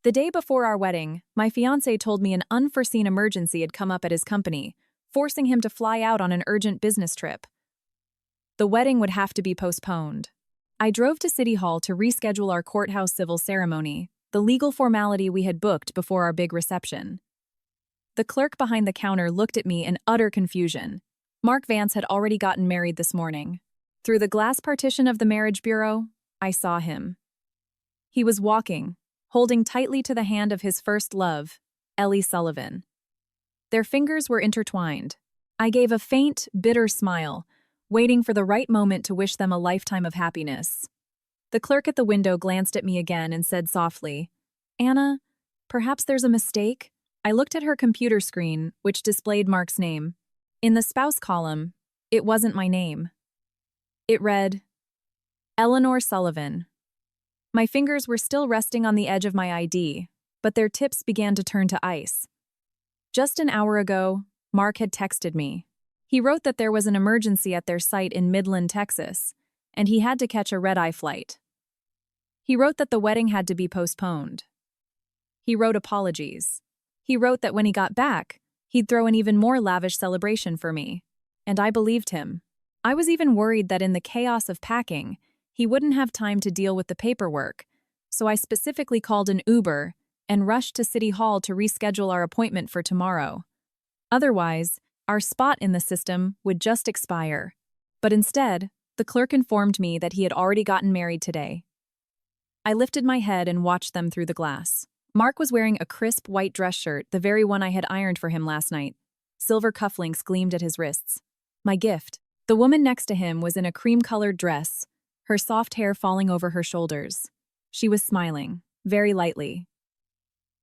The day before our wedding, my fiance told me an unforeseen emergency had come up at his company, forcing him to fly out on an urgent business trip. The wedding would have to be postponed. I drove to City Hall to reschedule our courthouse civil ceremony, the legal formality we had booked before our big reception. The clerk behind the counter looked at me in utter confusion. Mark Vance had already gotten married this morning. Through the glass partition of the marriage bureau, I saw him. He was walking, holding tightly to the hand of his first love, Ellie Sullivan. Their fingers were intertwined. I gave a faint, bitter smile, waiting for the right moment to wish them a lifetime of happiness. The clerk at the window glanced at me again and said softly, "Anna, perhaps there's a mistake?" I looked at her computer screen, which displayed Mark's name. In the spouse column, it wasn't my name. It read, Eleanor Sullivan. My fingers were still resting on the edge of my ID, but their tips began to turn to ice. Just an hour ago, Mark had texted me. He wrote that there was an emergency at their site in Midland, Texas, and he had to catch a red-eye flight. He wrote that the wedding had to be postponed. He wrote apologies. He wrote that when he got back, he'd throw an even more lavish celebration for me, and I believed him. I was even worried that in the chaos of packing, he wouldn't have time to deal with the paperwork, so I specifically called an Uber and rushed to City Hall to reschedule our appointment for tomorrow. Otherwise, our spot in the system would just expire. But instead, the clerk informed me that he had already gotten married today. I lifted my head and watched them through the glass. Mark was wearing a crisp white dress shirt, the very one I had ironed for him last night. Silver cufflinks gleamed at his wrists. My gift. The woman next to him was in a cream-colored dress, her soft hair falling over her shoulders. She was smiling, very lightly.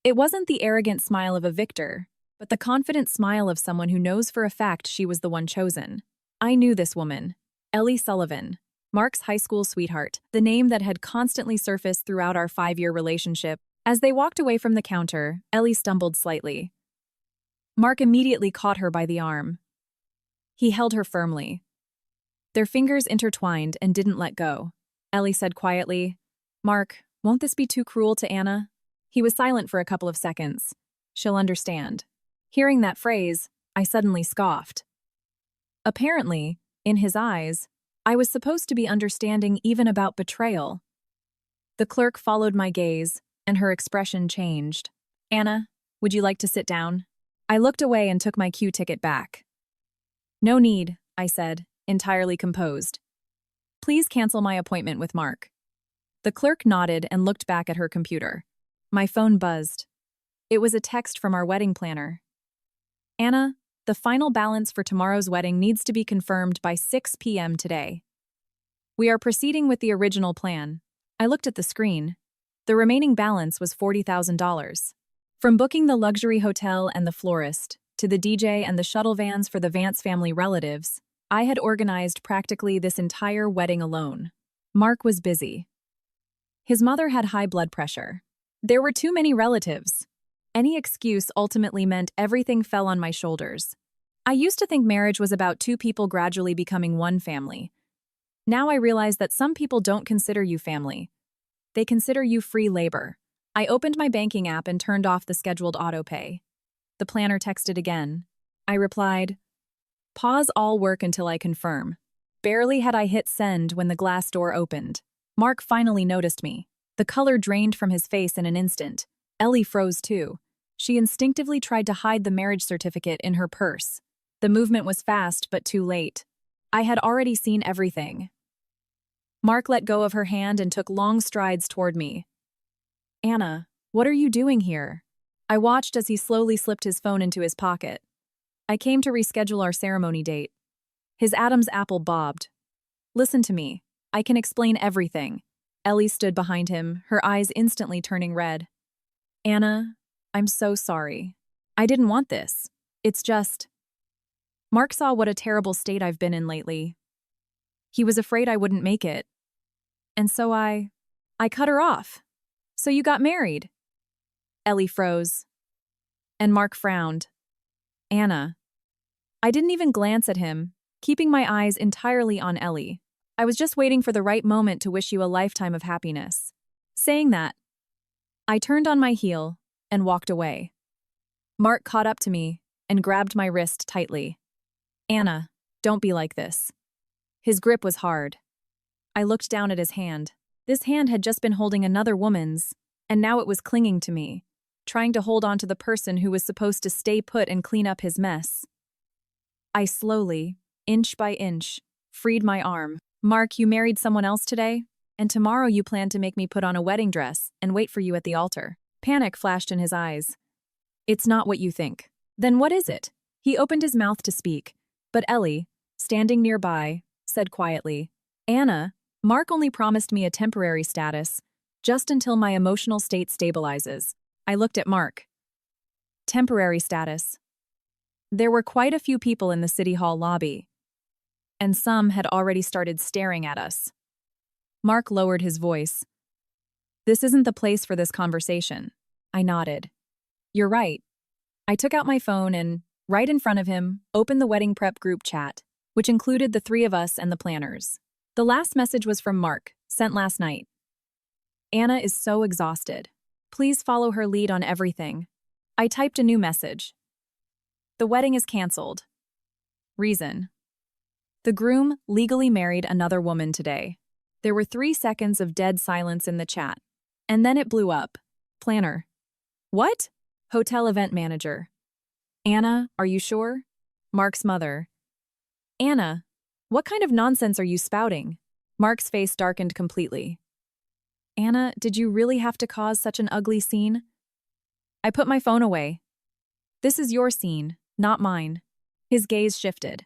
It wasn't the arrogant smile of a victor, but the confident smile of someone who knows for a fact she was the one chosen. I knew this woman, Ellie Sullivan, Mark's high school sweetheart, the name that had constantly surfaced throughout our 5-year relationship. As they walked away from the counter, Ellie stumbled slightly. Mark immediately caught her by the arm. He held her firmly. Their fingers intertwined and didn't let go. Ellie said quietly, "Mark, won't this be too cruel to Anna?" He was silent for a couple of seconds. "She'll understand." Hearing that phrase, I suddenly scoffed. Apparently, in his eyes, I was supposed to be understanding even about betrayal. The clerk followed my gaze, and her expression changed. "Anna, would you like to sit down?" I looked away and took my queue ticket back. "No need," I said, entirely composed. "Please cancel my appointment with Mark." The clerk nodded and looked back at her computer. My phone buzzed. It was a text from our wedding planner. "Anna, the final balance for tomorrow's wedding needs to be confirmed by 6 p.m. today. We are proceeding with the original plan." I looked at the screen. The remaining balance was $40,000. From booking the luxury hotel and the florist, to the DJ and the shuttle vans for the Vance family relatives, I had organized practically this entire wedding alone. Mark was busy. His mother had high blood pressure. There were too many relatives. Any excuse ultimately meant everything fell on my shoulders. I used to think marriage was about two people gradually becoming one family. Now I realize that some people don't consider you family. They consider you free labor. I opened my banking app and turned off the scheduled autopay. The planner texted again. I replied, "Pause all work until I confirm." Barely had I hit send when the glass door opened. Mark finally noticed me. The color drained from his face in an instant. Ellie froze too. She instinctively tried to hide the marriage certificate in her purse. The movement was fast, but too late. I had already seen everything. Mark let go of her hand and took long strides toward me. "Anna, what are you doing here?" I watched as he slowly slipped his phone into his pocket. "I came to reschedule our ceremony date." His Adam's apple bobbed. "Listen to me. I can explain everything." Ellie stood behind him, her eyes instantly turning red. "Anna, I'm so sorry. I didn't want this. It's just..." Mark saw what a terrible state I've been in lately. He was afraid I wouldn't make it. And so I cut her off. "So you got married?" Ellie froze. And Mark frowned. "Anna." I didn't even glance at him, keeping my eyes entirely on Ellie. "I was just waiting for the right moment to wish you a lifetime of happiness." Saying that, I turned on my heel and walked away. Mark caught up to me and grabbed my wrist tightly. Anna, don't be like this. His grip was hard. I looked down at his hand. This hand had just been holding another woman's, and now it was clinging to me, trying to hold on to the person who was supposed to stay put and clean up his mess. I slowly, inch by inch, freed my arm. Mark, you married someone else today? And tomorrow you plan to make me put on a wedding dress and wait for you at the altar. Panic flashed in his eyes. It's not what you think. Then what is it? He opened his mouth to speak, but Ellie, standing nearby, said quietly, Anna, Mark only promised me a temporary status, just until my emotional state stabilizes. I looked at Mark. Temporary status. There were quite a few people in the City Hall lobby, and some had already started staring at us. Mark lowered his voice. This isn't the place for this conversation. I nodded. You're right. I took out my phone and, right in front of him, opened the wedding prep group chat, which included the three of us and the planners. The last message was from Mark, sent last night. Anna is so exhausted. Please follow her lead on everything. I typed a new message. The wedding is canceled. Reason. The groom legally married another woman today. There were 3 seconds of dead silence in the chat. And then it blew up. Planner. What? Hotel event manager. Anna, are you sure? Mark's mother. Anna, what kind of nonsense are you spouting? Mark's face darkened completely. Anna, did you really have to cause such an ugly scene? I put my phone away. This is your scene, not mine. His gaze shifted.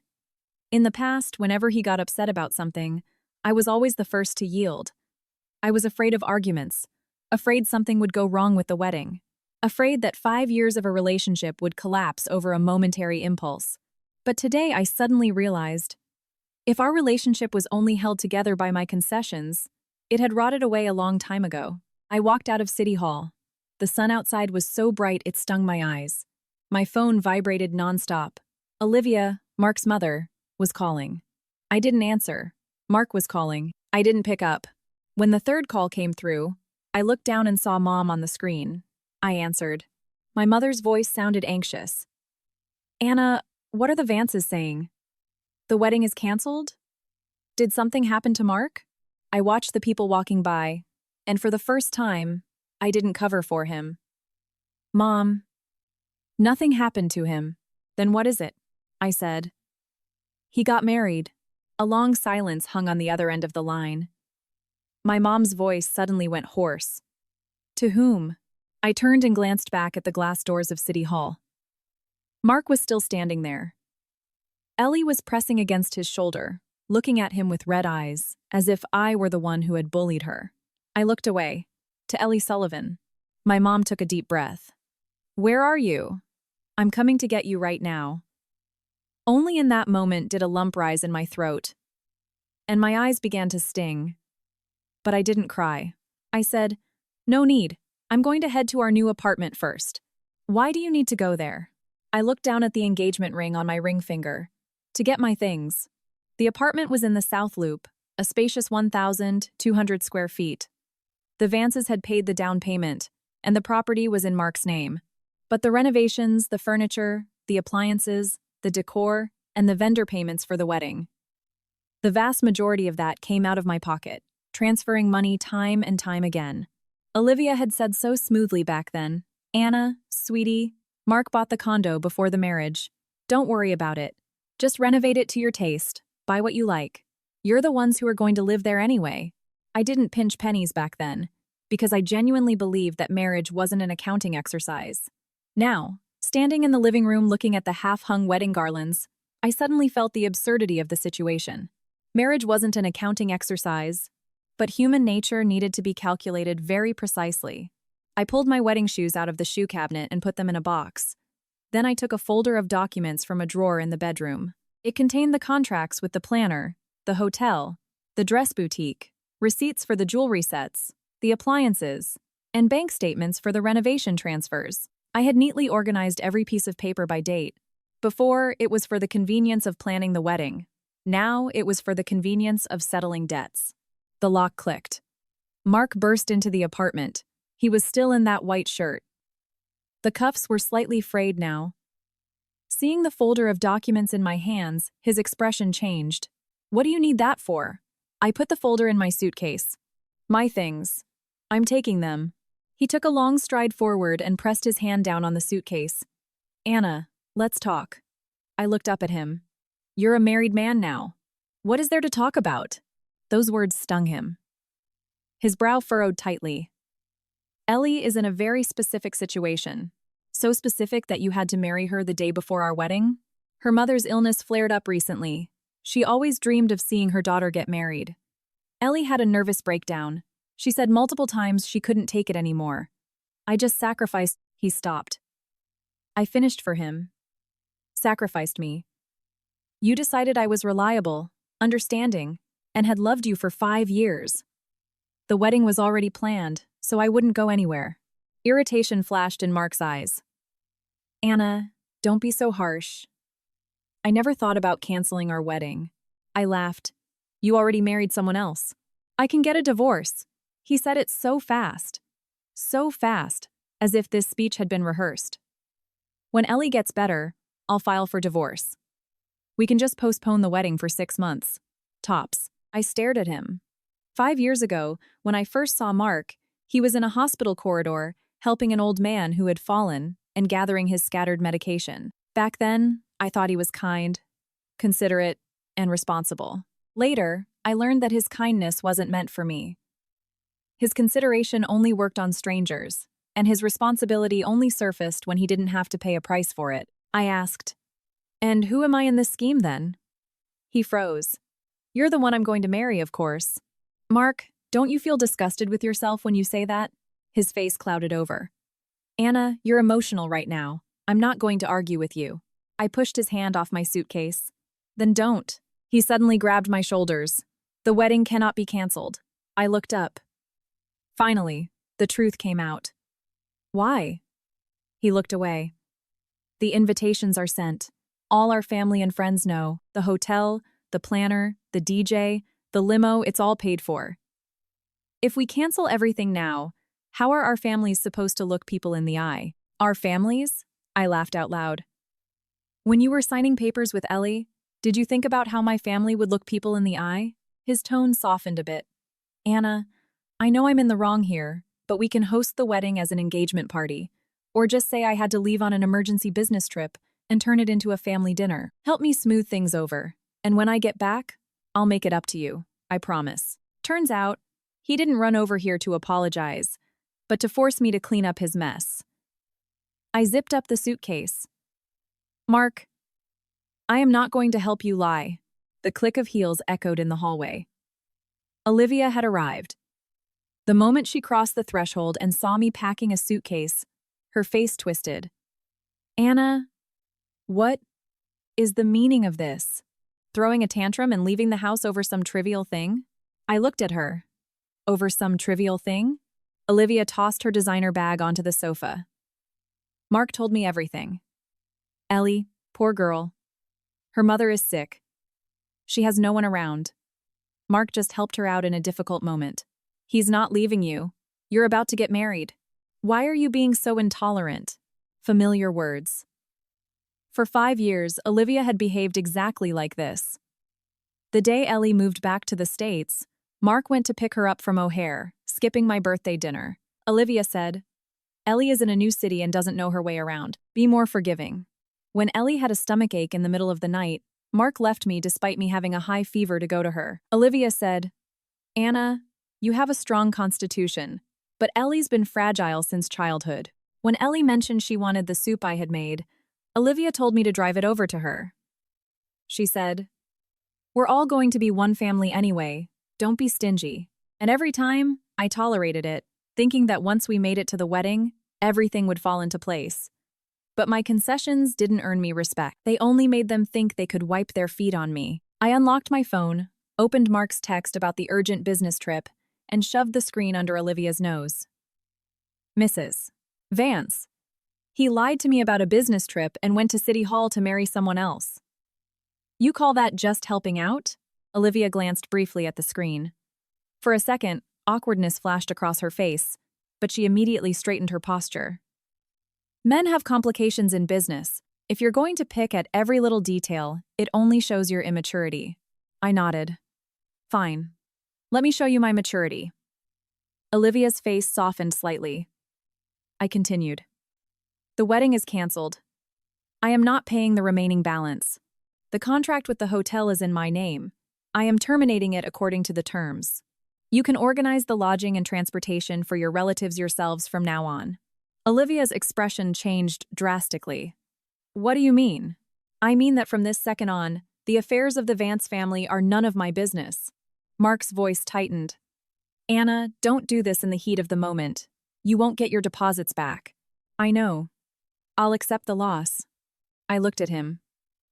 In the past, whenever he got upset about something, I was always the first to yield. I was afraid of arguments, afraid something would go wrong with the wedding, afraid that 5 years of a relationship would collapse over a momentary impulse. But today I suddenly realized, if our relationship was only held together by my concessions, it had rotted away a long time ago. I walked out of City Hall. The sun outside was so bright it stung my eyes. My phone vibrated nonstop. Olivia, Mark's mother, was calling. I didn't answer. Mark was calling. I didn't pick up. When the third call came through, I looked down and saw Mom on the screen. I answered. My mother's voice sounded anxious. Anna, what are the Vances saying? The wedding is canceled? Did something happen to Mark? I watched the people walking by, and for the first time, I didn't cover for him. Mom, nothing happened to him. Then what is it? I said. He got married. A long silence hung on the other end of the line. My mom's voice suddenly went hoarse. To whom? I turned and glanced back at the glass doors of City Hall. Mark was still standing there. Ellie was pressing against his shoulder, looking at him with red eyes, as if I were the one who had bullied her. I looked away, to Ellie Sullivan. My mom took a deep breath. Where are you? I'm coming to get you right now. Only in that moment did a lump rise in my throat, and my eyes began to sting. But I didn't cry. I said, no need. I'm going to head to our new apartment first. Why do you need to go there? I looked down at the engagement ring on my ring finger. To get my things. The apartment was in the South Loop, a spacious 1,200 square feet. The Vances had paid the down payment, and the property was in Mark's name. But the renovations, the furniture, the appliances, the decor, and the vendor payments for the wedding. The vast majority of that came out of my pocket, transferring money time and time again. Olivia had said so smoothly back then, Anna, sweetie, Mark bought the condo before the marriage. Don't worry about it. Just renovate it to your taste. Buy what you like. You're the ones who are going to live there anyway. I didn't pinch pennies back then, because I genuinely believed that marriage wasn't an accounting exercise. Now, standing in the living room looking at the half-hung wedding garlands, I suddenly felt the absurdity of the situation. Marriage wasn't an accounting exercise, but human nature needed to be calculated very precisely. I pulled my wedding shoes out of the shoe cabinet and put them in a box. Then I took a folder of documents from a drawer in the bedroom. It contained the contracts with the planner, the hotel, the dress boutique, receipts for the jewelry sets, the appliances, and bank statements for the renovation transfers. I had neatly organized every piece of paper by date. Before, it was for the convenience of planning the wedding. Now, it was for the convenience of settling debts. The lock clicked. Mark burst into the apartment, He was still in that white shirt. The cuffs were slightly frayed now. Seeing the folder of documents in my hands, his expression changed. What do you need that for? I put the folder in my suitcase. My things. I'm taking them. He took a long stride forward and pressed his hand down on the suitcase. Anna, let's talk. I looked up at him. You're a married man now. What is there to talk about? Those words stung him. His brow furrowed tightly. Ellie is in a very specific situation. So specific that you had to marry her the day before our wedding? Her mother's illness flared up recently. She always dreamed of seeing her daughter get married. Ellie had a nervous breakdown. She said multiple times she couldn't take it anymore. I just sacrificed. He stopped. I finished for him. Sacrificed me. You decided I was reliable, understanding, and had loved you for 5 years. The wedding was already planned, so I wouldn't go anywhere. Irritation flashed in Mark's eyes. Anna, don't be so harsh. I never thought about canceling our wedding. I laughed. You already married someone else. I can get a divorce. He said it so fast. So fast, as if this speech had been rehearsed. When Ellie gets better, I'll file for divorce. We can just postpone the wedding for 6 months. Tops. I stared at him. 5 years ago, when I first saw Mark, he was in a hospital corridor, helping an old man who had fallen and gathering his scattered medication. Back then, I thought he was kind, considerate, and responsible. Later, I learned that his kindness wasn't meant for me. His consideration only worked on strangers, and his responsibility only surfaced when he didn't have to pay a price for it. I asked, "And who am I in this scheme then?" He froze. "You're the one I'm going to marry, of course." Mark, don't you feel disgusted with yourself when you say that? His face clouded over. Anna, you're emotional right now. I'm not going to argue with you. I pushed his hand off my suitcase. Then don't. He suddenly grabbed my shoulders. The wedding cannot be canceled. I looked up. Finally, the truth came out. Why? He looked away. The invitations are sent. All our family and friends know. The hotel, the planner, the DJ, the limo, it's all paid for. If we cancel everything now, how are our families supposed to look people in the eye? Our families? I laughed out loud. When you were signing papers with Ellie, did you think about how my family would look people in the eye? His tone softened a bit. Anna, I know I'm in the wrong here, but we can host the wedding as an engagement party. Or just say I had to leave on an emergency business trip and turn it into a family dinner. Help me smooth things over. And when I get back, I'll make it up to you. I promise. Turns out, he didn't run over here to apologize, but to force me to clean up his mess. I zipped up the suitcase. Mark, I am not going to help you lie. The click of heels echoed in the hallway. Olivia had arrived. The moment she crossed the threshold and saw me packing a suitcase, her face twisted. Anna, what is the meaning of this? Throwing a tantrum and leaving the house over some trivial thing? I looked at her. Over some trivial thing? Olivia tossed her designer bag onto the sofa. Mark told me everything. Ellie, poor girl. Her mother is sick. She has no one around. Mark just helped her out in a difficult moment. He's not leaving you. You're about to get married. Why are you being so intolerant? Familiar words. For 5 years, Olivia had behaved exactly like this. The day Ellie moved back to the States, Mark went to pick her up from O'Hare, skipping my birthday dinner. Olivia said, Ellie is in a new city and doesn't know her way around. Be more forgiving. When Ellie had a stomachache in the middle of the night, Mark left me despite me having a high fever to go to her. Olivia said, Anna, you have a strong constitution, but Ellie's been fragile since childhood. When Ellie mentioned she wanted the soup I had made, Olivia told me to drive it over to her. She said, We're all going to be one family anyway, don't be stingy. And every time, I tolerated it, thinking that once we made it to the wedding, everything would fall into place. But my concessions didn't earn me respect. They only made them think they could wipe their feet on me. I unlocked my phone, opened Mark's text about the urgent business trip, and shoved the screen under Olivia's nose. Mrs. Vance. He lied to me about a business trip and went to City Hall to marry someone else. You call that just helping out? Olivia glanced briefly at the screen. For a second, awkwardness flashed across her face. but she immediately straightened her posture. Men have complications in business. If you're going to pick at every little detail, it only shows your immaturity. I nodded. Fine. Let me show you my maturity. Olivia's face softened slightly. I continued. The wedding is canceled. I am not paying the remaining balance. The contract with the hotel is in my name. I am terminating it according to the terms. You can organize the lodging and transportation for your relatives yourselves from now on. Olivia's expression changed drastically. What do you mean? I mean that from this second on, the affairs of the Vance family are none of my business. Mark's voice tightened. Anna, don't do this in the heat of the moment. You won't get your deposits back. I know. I'll accept the loss. I looked at him.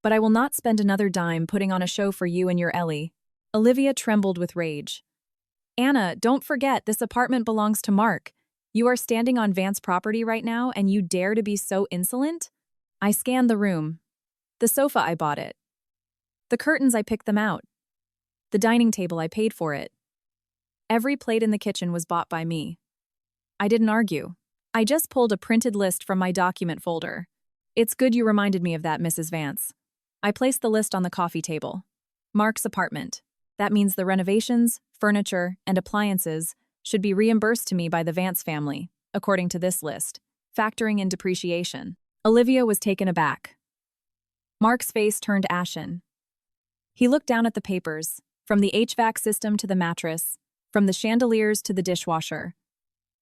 But I will not spend another dime putting on a show for you and your Ellie. Olivia trembled with rage. Anna, don't forget, this apartment belongs to Mark. You are standing on Vance property right now and you dare to be so insolent? I scanned the room. The sofa, I bought it. The curtains, I picked them out. The dining table, I paid for it. Every plate in the kitchen was bought by me. I didn't argue. I just pulled a printed list from my document folder. It's good you reminded me of that, Mrs. Vance. I placed the list on the coffee table. Mark's apartment. That means the renovations, furniture, and appliances should be reimbursed to me by the Vance family, according to this list, factoring in depreciation. Olivia was taken aback. Mark's face turned ashen. He looked down at the papers, from the HVAC system to the mattress, from the chandeliers to the dishwasher,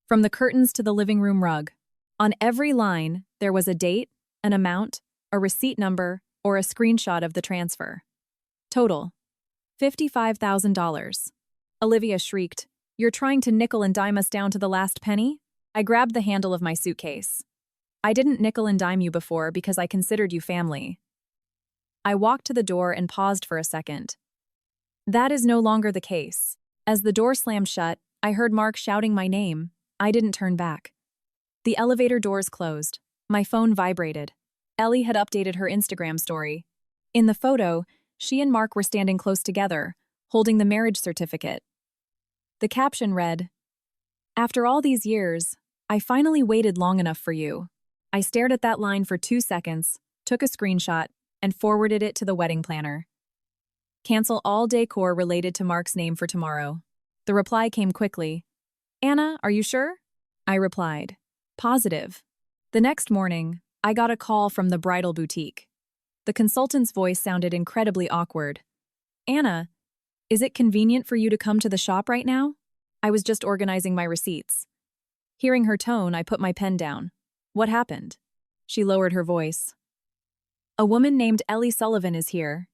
from the curtains to the living room rug. On every line, there was a date, an amount, a receipt number, or a screenshot of the transfer. Total: $55,000. Olivia shrieked, You're trying to nickel and dime us down to the last penny? I grabbed the handle of my suitcase. I didn't nickel and dime you before because I considered you family. I walked to the door and paused for a second. That is no longer the case. As the door slammed shut, I heard Mark shouting my name. I didn't turn back. The elevator doors closed. My phone vibrated. Ellie had updated her Instagram story. In the photo, she and Mark were standing close together, holding the marriage certificate. The caption read, After all these years, I finally waited long enough for you. I stared at that line for 2 seconds, took a screenshot, and forwarded it to the wedding planner. Cancel all decor related to Mark's name for tomorrow. The reply came quickly. Anna, are you sure? I replied, Positive. The next morning, I got a call from the bridal boutique. The consultant's voice sounded incredibly awkward. Anna, is it convenient for you to come to the shop right now? I was just organizing my receipts. Hearing her tone, I put my pen down. What happened? She lowered her voice. A woman named Ellie Sullivan is here.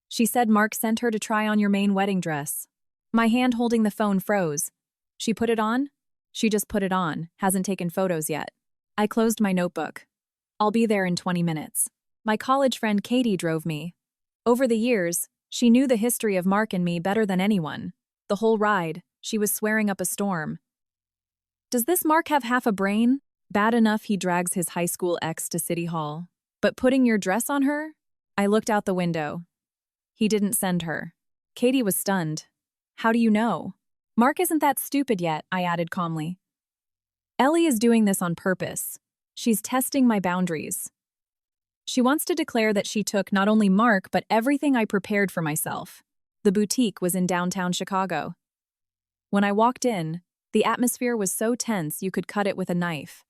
She said Mark sent her to try on your main wedding dress. My hand holding the phone froze. She put it on? She just put it on, hasn't taken photos yet. I closed my notebook. I'll be there in 20 minutes. My college friend Katie drove me. Over the years, she knew the history of Mark and me better than anyone. The whole ride, she was swearing up a storm. Does this Mark have half a brain? Bad enough he drags his high school ex to City Hall. But putting your dress on her? I looked out the window. He didn't send her. Katie was stunned. How do you know? Mark isn't that stupid yet, I added calmly. Ellie is doing this on purpose. She's testing my boundaries. She wants to declare that she took not only Mark, but everything I prepared for myself. The boutique was in downtown Chicago. When I walked in, the atmosphere was so tense you could cut it with a knife.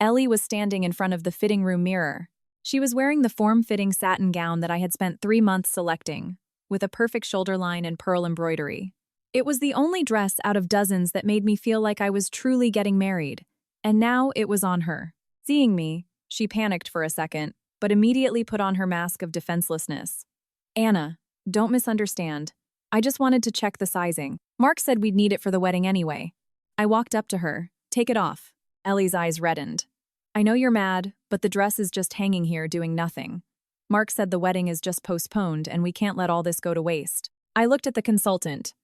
Ellie was standing in front of the fitting room mirror. She was wearing the form-fitting satin gown that I had spent 3 months selecting, with a perfect shoulder line and pearl embroidery. It was the only dress out of dozens that made me feel like I was truly getting married, and now it was on her. Seeing me, she panicked for a second, but immediately put on her mask of defenselessness. Anna, don't misunderstand. I just wanted to check the sizing. Mark said we'd need it for the wedding anyway. I walked up to her. Take it off. Ellie's eyes reddened. I know you're mad, but the dress is just hanging here doing nothing. Mark said the wedding is just postponed and we can't let all this go to waste. I looked at the consultant.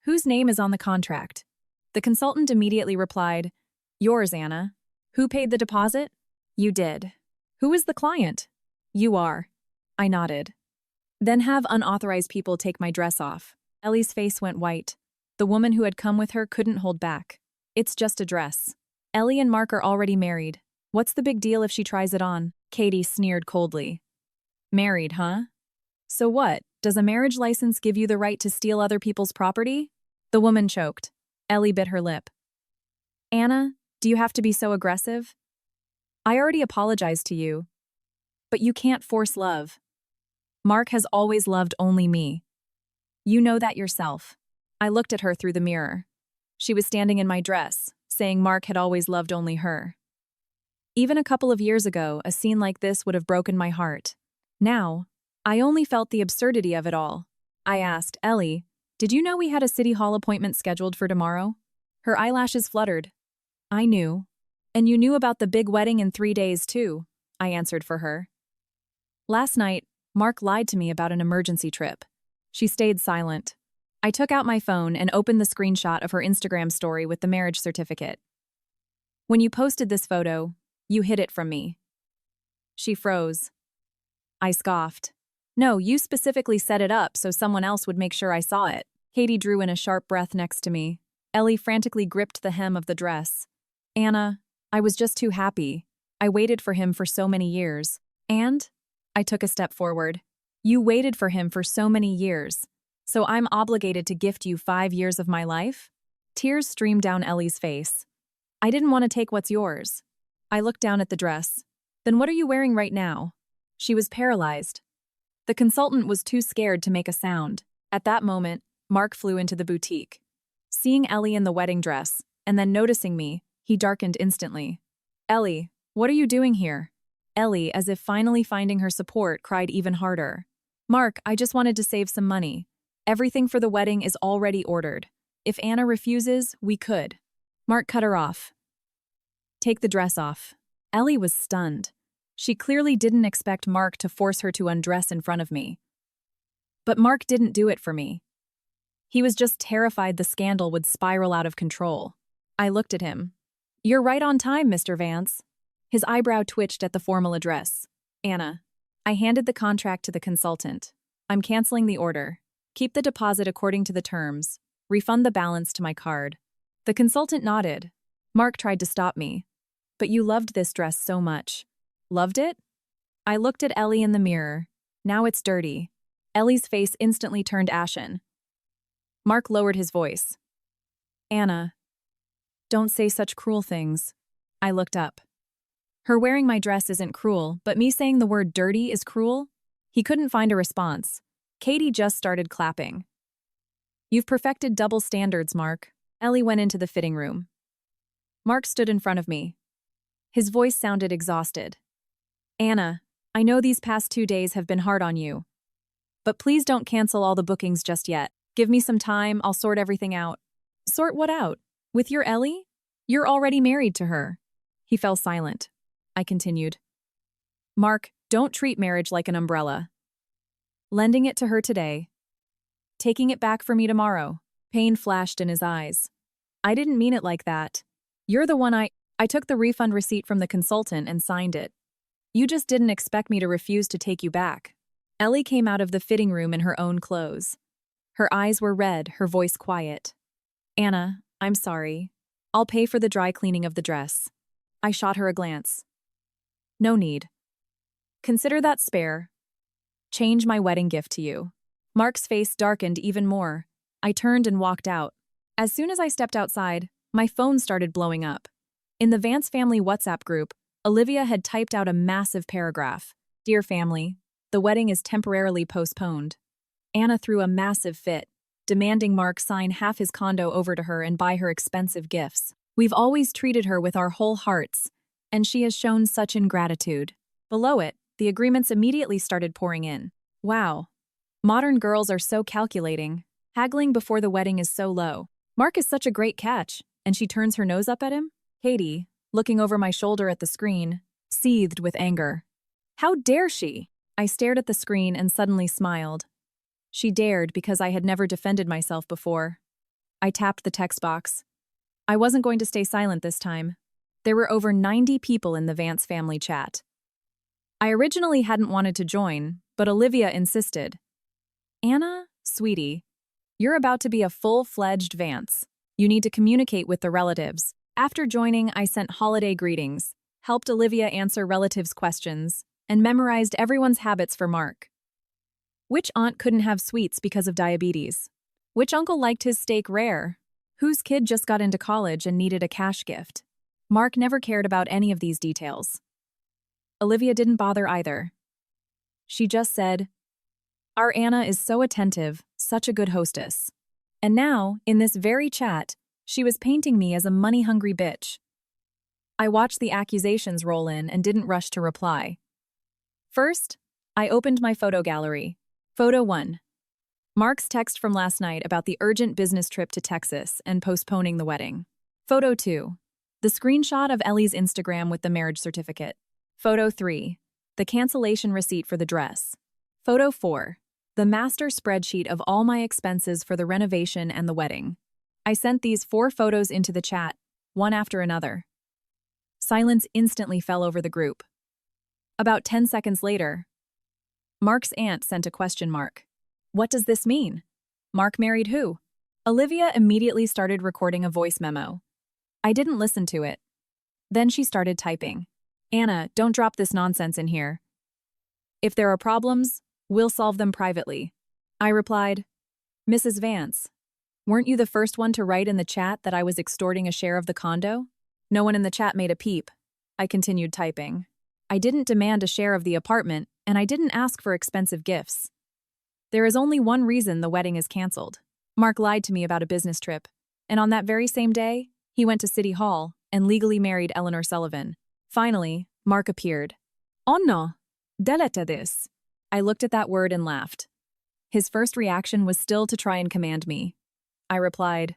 Whose name is on the contract? The consultant immediately replied, Yours, Anna. Who paid the deposit? You did. Who is the client? You are. I nodded. Then have unauthorized people take my dress off. Ellie's face went white. The woman who had come with her couldn't hold back. It's just a dress. Ellie and Mark are already married. What's the big deal if she tries it on? Katie sneered coldly. Married, huh? So what? Does a marriage license give you the right to steal other people's property? The woman choked. Ellie bit her lip. Anna, do you have to be so aggressive? I already apologized to you. But you can't force love. Mark has always loved only me. You know that yourself. I looked at her through the mirror. She was standing in my dress, saying Mark had always loved only her. Even a couple of years ago, a scene like this would have broken my heart. Now, I only felt the absurdity of it all. I asked, Ellie, did you know we had a city hall appointment scheduled for tomorrow? Her eyelashes fluttered. I knew. And you knew about the big wedding in 3 days, too, I answered for her. Last night, Mark lied to me about an emergency trip. She stayed silent. I took out my phone and opened the screenshot of her Instagram story with the marriage certificate. When you posted this photo, you hid it from me. She froze. I scoffed. No, you specifically set it up so someone else would make sure I saw it. Katie drew in a sharp breath next to me. Ellie frantically gripped the hem of the dress. Anna, I was just too happy. I waited for him for so many years. And? I took a step forward. You waited for him for so many years. So I'm obligated to gift you 5 years of my life? Tears streamed down Ellie's face. I didn't want to take what's yours. I looked down at the dress. Then what are you wearing right now? She was paralyzed. The consultant was too scared to make a sound. At that moment, Mark flew into the boutique. Seeing Ellie in the wedding dress, and then noticing me, he darkened instantly. Ellie, what are you doing here? Ellie, as if finally finding her support, cried even harder. Mark, I just wanted to save some money. Everything for the wedding is already ordered. If Anna refuses, we could. Mark cut her off. Take the dress off. Ellie was stunned. She clearly didn't expect Mark to force her to undress in front of me. But Mark didn't do it for me. He was just terrified the scandal would spiral out of control. I looked at him. You're right on time, Mr. Vance. His eyebrow twitched at the formal address. Anna. I handed the contract to the consultant. I'm canceling the order. Keep the deposit according to the terms. Refund the balance to my card. The consultant nodded. Mark tried to stop me. But you loved this dress so much. Loved it? I looked at Ellie in the mirror. Now it's dirty. Ellie's face instantly turned ashen. Mark lowered his voice. Anna. Don't say such cruel things. I looked up. Her wearing my dress isn't cruel, but me saying the word dirty is cruel? He couldn't find a response. Katie just started clapping. You've perfected double standards, Mark. Ellie went into the fitting room. Mark stood in front of me. His voice sounded exhausted. Anna, I know these past 2 days have been hard on you. But please don't cancel all the bookings just yet. Give me some time, I'll sort everything out. Sort what out? With your Ellie? You're already married to her. He fell silent. I continued. Mark, don't treat marriage like an umbrella. Lending it to her today. Taking it back for me tomorrow. Pain flashed in his eyes. I didn't mean it like that. You're the one I took the refund receipt from the consultant and signed it. You just didn't expect me to refuse to take you back. Ellie came out of the fitting room in her own clothes. Her eyes were red, her voice quiet. Anna, I'm sorry. I'll pay for the dry cleaning of the dress. I shot her a glance. No need. Consider that spare. Change my wedding gift to you. Mark's face darkened even more. I turned and walked out. As soon as I stepped outside, my phone started blowing up. In the Vance family WhatsApp group, Olivia had typed out a massive paragraph. Dear family, the wedding is temporarily postponed. Anna threw a massive fit, demanding Mark sign half his condo over to her and buy her expensive gifts. We've always treated her with our whole hearts, and she has shown such ingratitude. Below it, the agreements immediately started pouring in. Wow. Modern girls are so calculating. Haggling before the wedding is so low. Mark is such a great catch, and she turns her nose up at him? Katie, looking over my shoulder at the screen, seethed with anger. How dare she? I stared at the screen and suddenly smiled. She dared because I had never defended myself before. I tapped the text box. I wasn't going to stay silent this time. There were over 90 people in the Vance family chat. I originally hadn't wanted to join, but Olivia insisted. Anna, sweetie, you're about to be a full-fledged Vance. You need to communicate with the relatives. After joining, I sent holiday greetings, helped Olivia answer relatives' questions, and memorized everyone's habits for Mark. Which aunt couldn't have sweets because of diabetes? Which uncle liked his steak rare? Whose kid just got into college and needed a cash gift? Mark never cared about any of these details. Olivia didn't bother either. She just said, "Our Anna is so attentive, such a good hostess." And now, in this very chat, she was painting me as a money-hungry bitch. I watched the accusations roll in and didn't rush to reply. First, I opened my photo gallery. Photo 1. Mark's text from last night about the urgent business trip to Texas and postponing the wedding. Photo 2. The screenshot of Ellie's Instagram with the marriage certificate. Photo 3. The cancellation receipt for the dress. Photo 4. The master spreadsheet of all my expenses for the renovation and the wedding. I sent these 4 photos into the chat, one after another. Silence instantly fell over the group. About 10 seconds later, Mark's aunt sent a question mark. What does this mean? Mark married who? Olivia immediately started recording a voice memo. I didn't listen to it. Then she started typing. Anna, don't drop this nonsense in here. If there are problems, we'll solve them privately. I replied, Mrs. Vance, weren't you the first one to write in the chat that I was extorting a share of the condo? No one in the chat made a peep. I continued typing. I didn't demand a share of the apartment, and I didn't ask for expensive gifts. There is only one reason the wedding is canceled. Mark lied to me about a business trip, and on that very same day, he went to City Hall and legally married Eleanor Sullivan. Finally, Mark appeared. Oh no, delete this. I looked at that word and laughed. His first reaction was still to try and command me. I replied,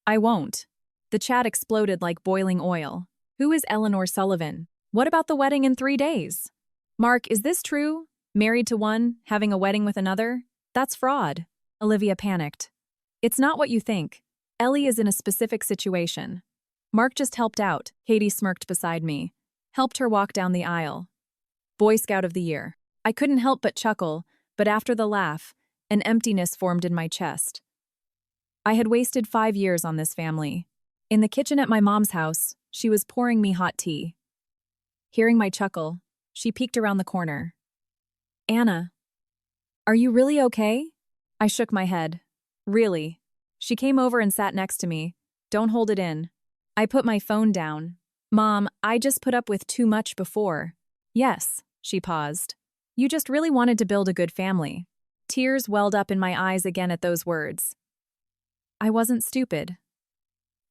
I won't. The chat exploded like boiling oil. Who is Eleanor Sullivan? What about the wedding in 3 days? Mark, is this true? Married to one, having a wedding with another? That's fraud. Olivia panicked. It's not what you think. Ellie is in a specific situation. Mark just helped out, Katie smirked beside me. Helped her walk down the aisle. Boy Scout of the Year. I couldn't help but chuckle, but after the laugh, an emptiness formed in my chest. I had wasted 5 years on this family. In the kitchen at my mom's house, she was pouring me hot tea. Hearing my chuckle, she peeked around the corner. Anna, are you really okay? I shook my head. Really. She came over and sat next to me. Don't hold it in. I put my phone down. Mom, I just put up with too much before. Yes, she paused. You just really wanted to build a good family. Tears welled up in my eyes again at those words. I wasn't stupid.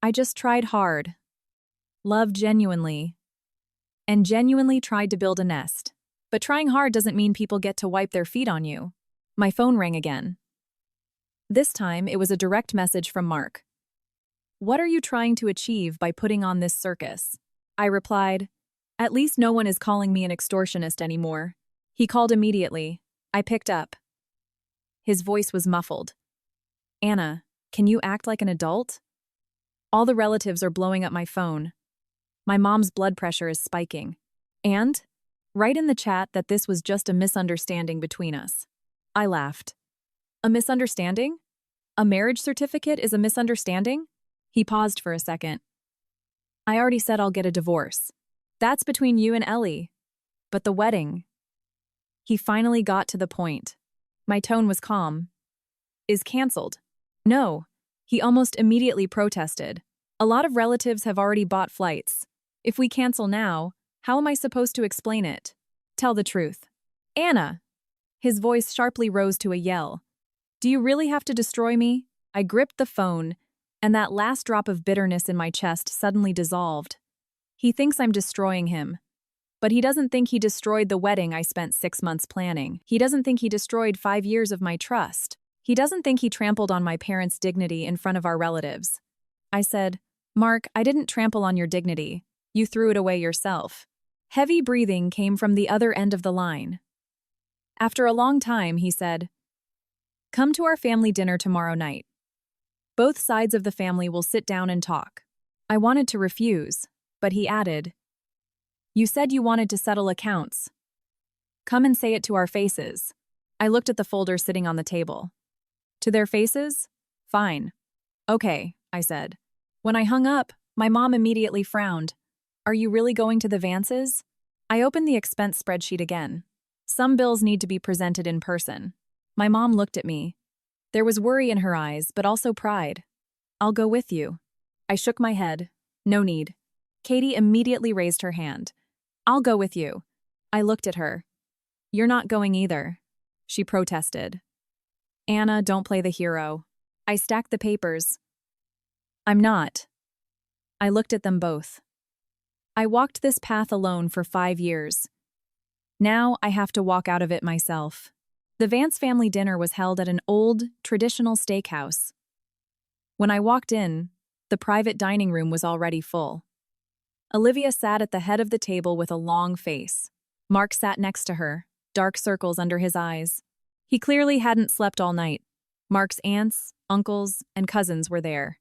I just tried hard. Loved genuinely. And genuinely tried to build a nest. But trying hard doesn't mean people get to wipe their feet on you. My phone rang again. This time, it was a direct message from Mark. What are you trying to achieve by putting on this circus? I replied, at least no one is calling me an extortionist anymore. He called immediately. I picked up. His voice was muffled. Anna, can you act like an adult? All the relatives are blowing up my phone. My mom's blood pressure is spiking. And? Write in the chat that this was just a misunderstanding between us. I laughed. A misunderstanding? A marriage certificate is a misunderstanding? He paused for a second. I already said I'll get a divorce. That's between you and Ellie. But the wedding. He finally got to the point. My tone was calm. Is canceled. No. He almost immediately protested. A lot of relatives have already bought flights. If we cancel now, how am I supposed to explain it? Tell the truth. Anna! His voice sharply rose to a yell. Do you really have to destroy me? I gripped the phone, and that last drop of bitterness in my chest suddenly dissolved. He thinks I'm destroying him. But he doesn't think he destroyed the wedding I spent 6 months planning. He doesn't think he destroyed 5 years of my trust. He doesn't think he trampled on my parents' dignity in front of our relatives. I said, Mark, I didn't trample on your dignity. You threw it away yourself. Heavy breathing came from the other end of the line. After a long time, he said, come to our family dinner tomorrow night. Both sides of the family will sit down and talk. I wanted to refuse, but he added, you said you wanted to settle accounts. Come and say it to our faces. I looked at the folder sitting on the table. To their faces? Fine. Okay, I said. When I hung up, my mom immediately frowned. Are you really going to the Vances? I opened the expense spreadsheet again. Some bills need to be presented in person. My mom looked at me. There was worry in her eyes, but also pride. I'll go with you. I shook my head. No need. Katie immediately raised her hand. I'll go with you. I looked at her. You're not going either. She protested. Anna, don't play the hero. I stacked the papers. I'm not. I looked at them both. I walked this path alone for 5 years. Now I have to walk out of it myself. The Vance family dinner was held at an old, traditional steakhouse. When I walked in, the private dining room was already full. Olivia sat at the head of the table with a long face. Mark sat next to her, dark circles under his eyes. He clearly hadn't slept all night. Mark's aunts, uncles, and cousins were there.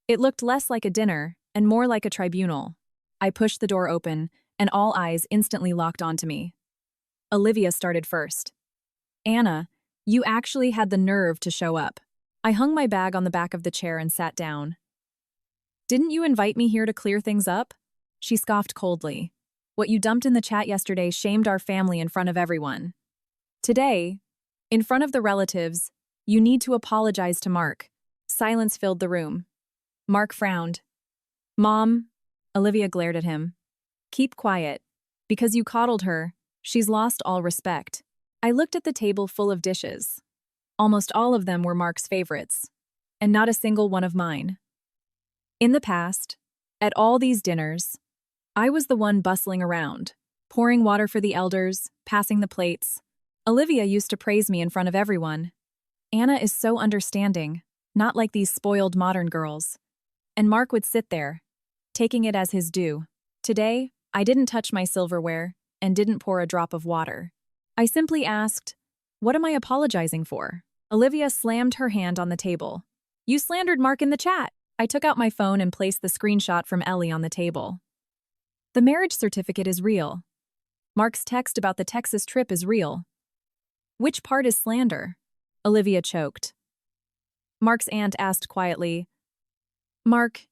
It looked less like a dinner and more like a tribunal. I pushed the door open, and all eyes instantly locked onto me. Olivia started first. Anna, you actually had the nerve to show up. I hung my bag on the back of the chair and sat down. Didn't you invite me here to clear things up? She scoffed coldly. What you dumped in the chat yesterday shamed our family in front of everyone. Today, in front of the relatives, you need to apologize to Mark. Silence filled the room. Mark frowned. Mom, Olivia glared at him. Keep quiet. Because you coddled her, she's lost all respect. I looked at the table full of dishes. Almost all of them were Mark's favorites, and not a single one of mine. In the past, at all these dinners, I was the one bustling around, pouring water for the elders, passing the plates. Olivia used to praise me in front of everyone. Anna is so understanding, not like these spoiled modern girls. And Mark would sit there, taking it as his due. Today, I didn't touch my silverware and didn't pour a drop of water. I simply asked, what am I apologizing for? Olivia slammed her hand on the table. You slandered Mark in the chat. I took out my phone and placed the screenshot from Ellie on the table. The marriage certificate is real. Mark's text about the Texas trip is real. Which part is slander? Olivia choked. Mark's aunt asked quietly, Mark,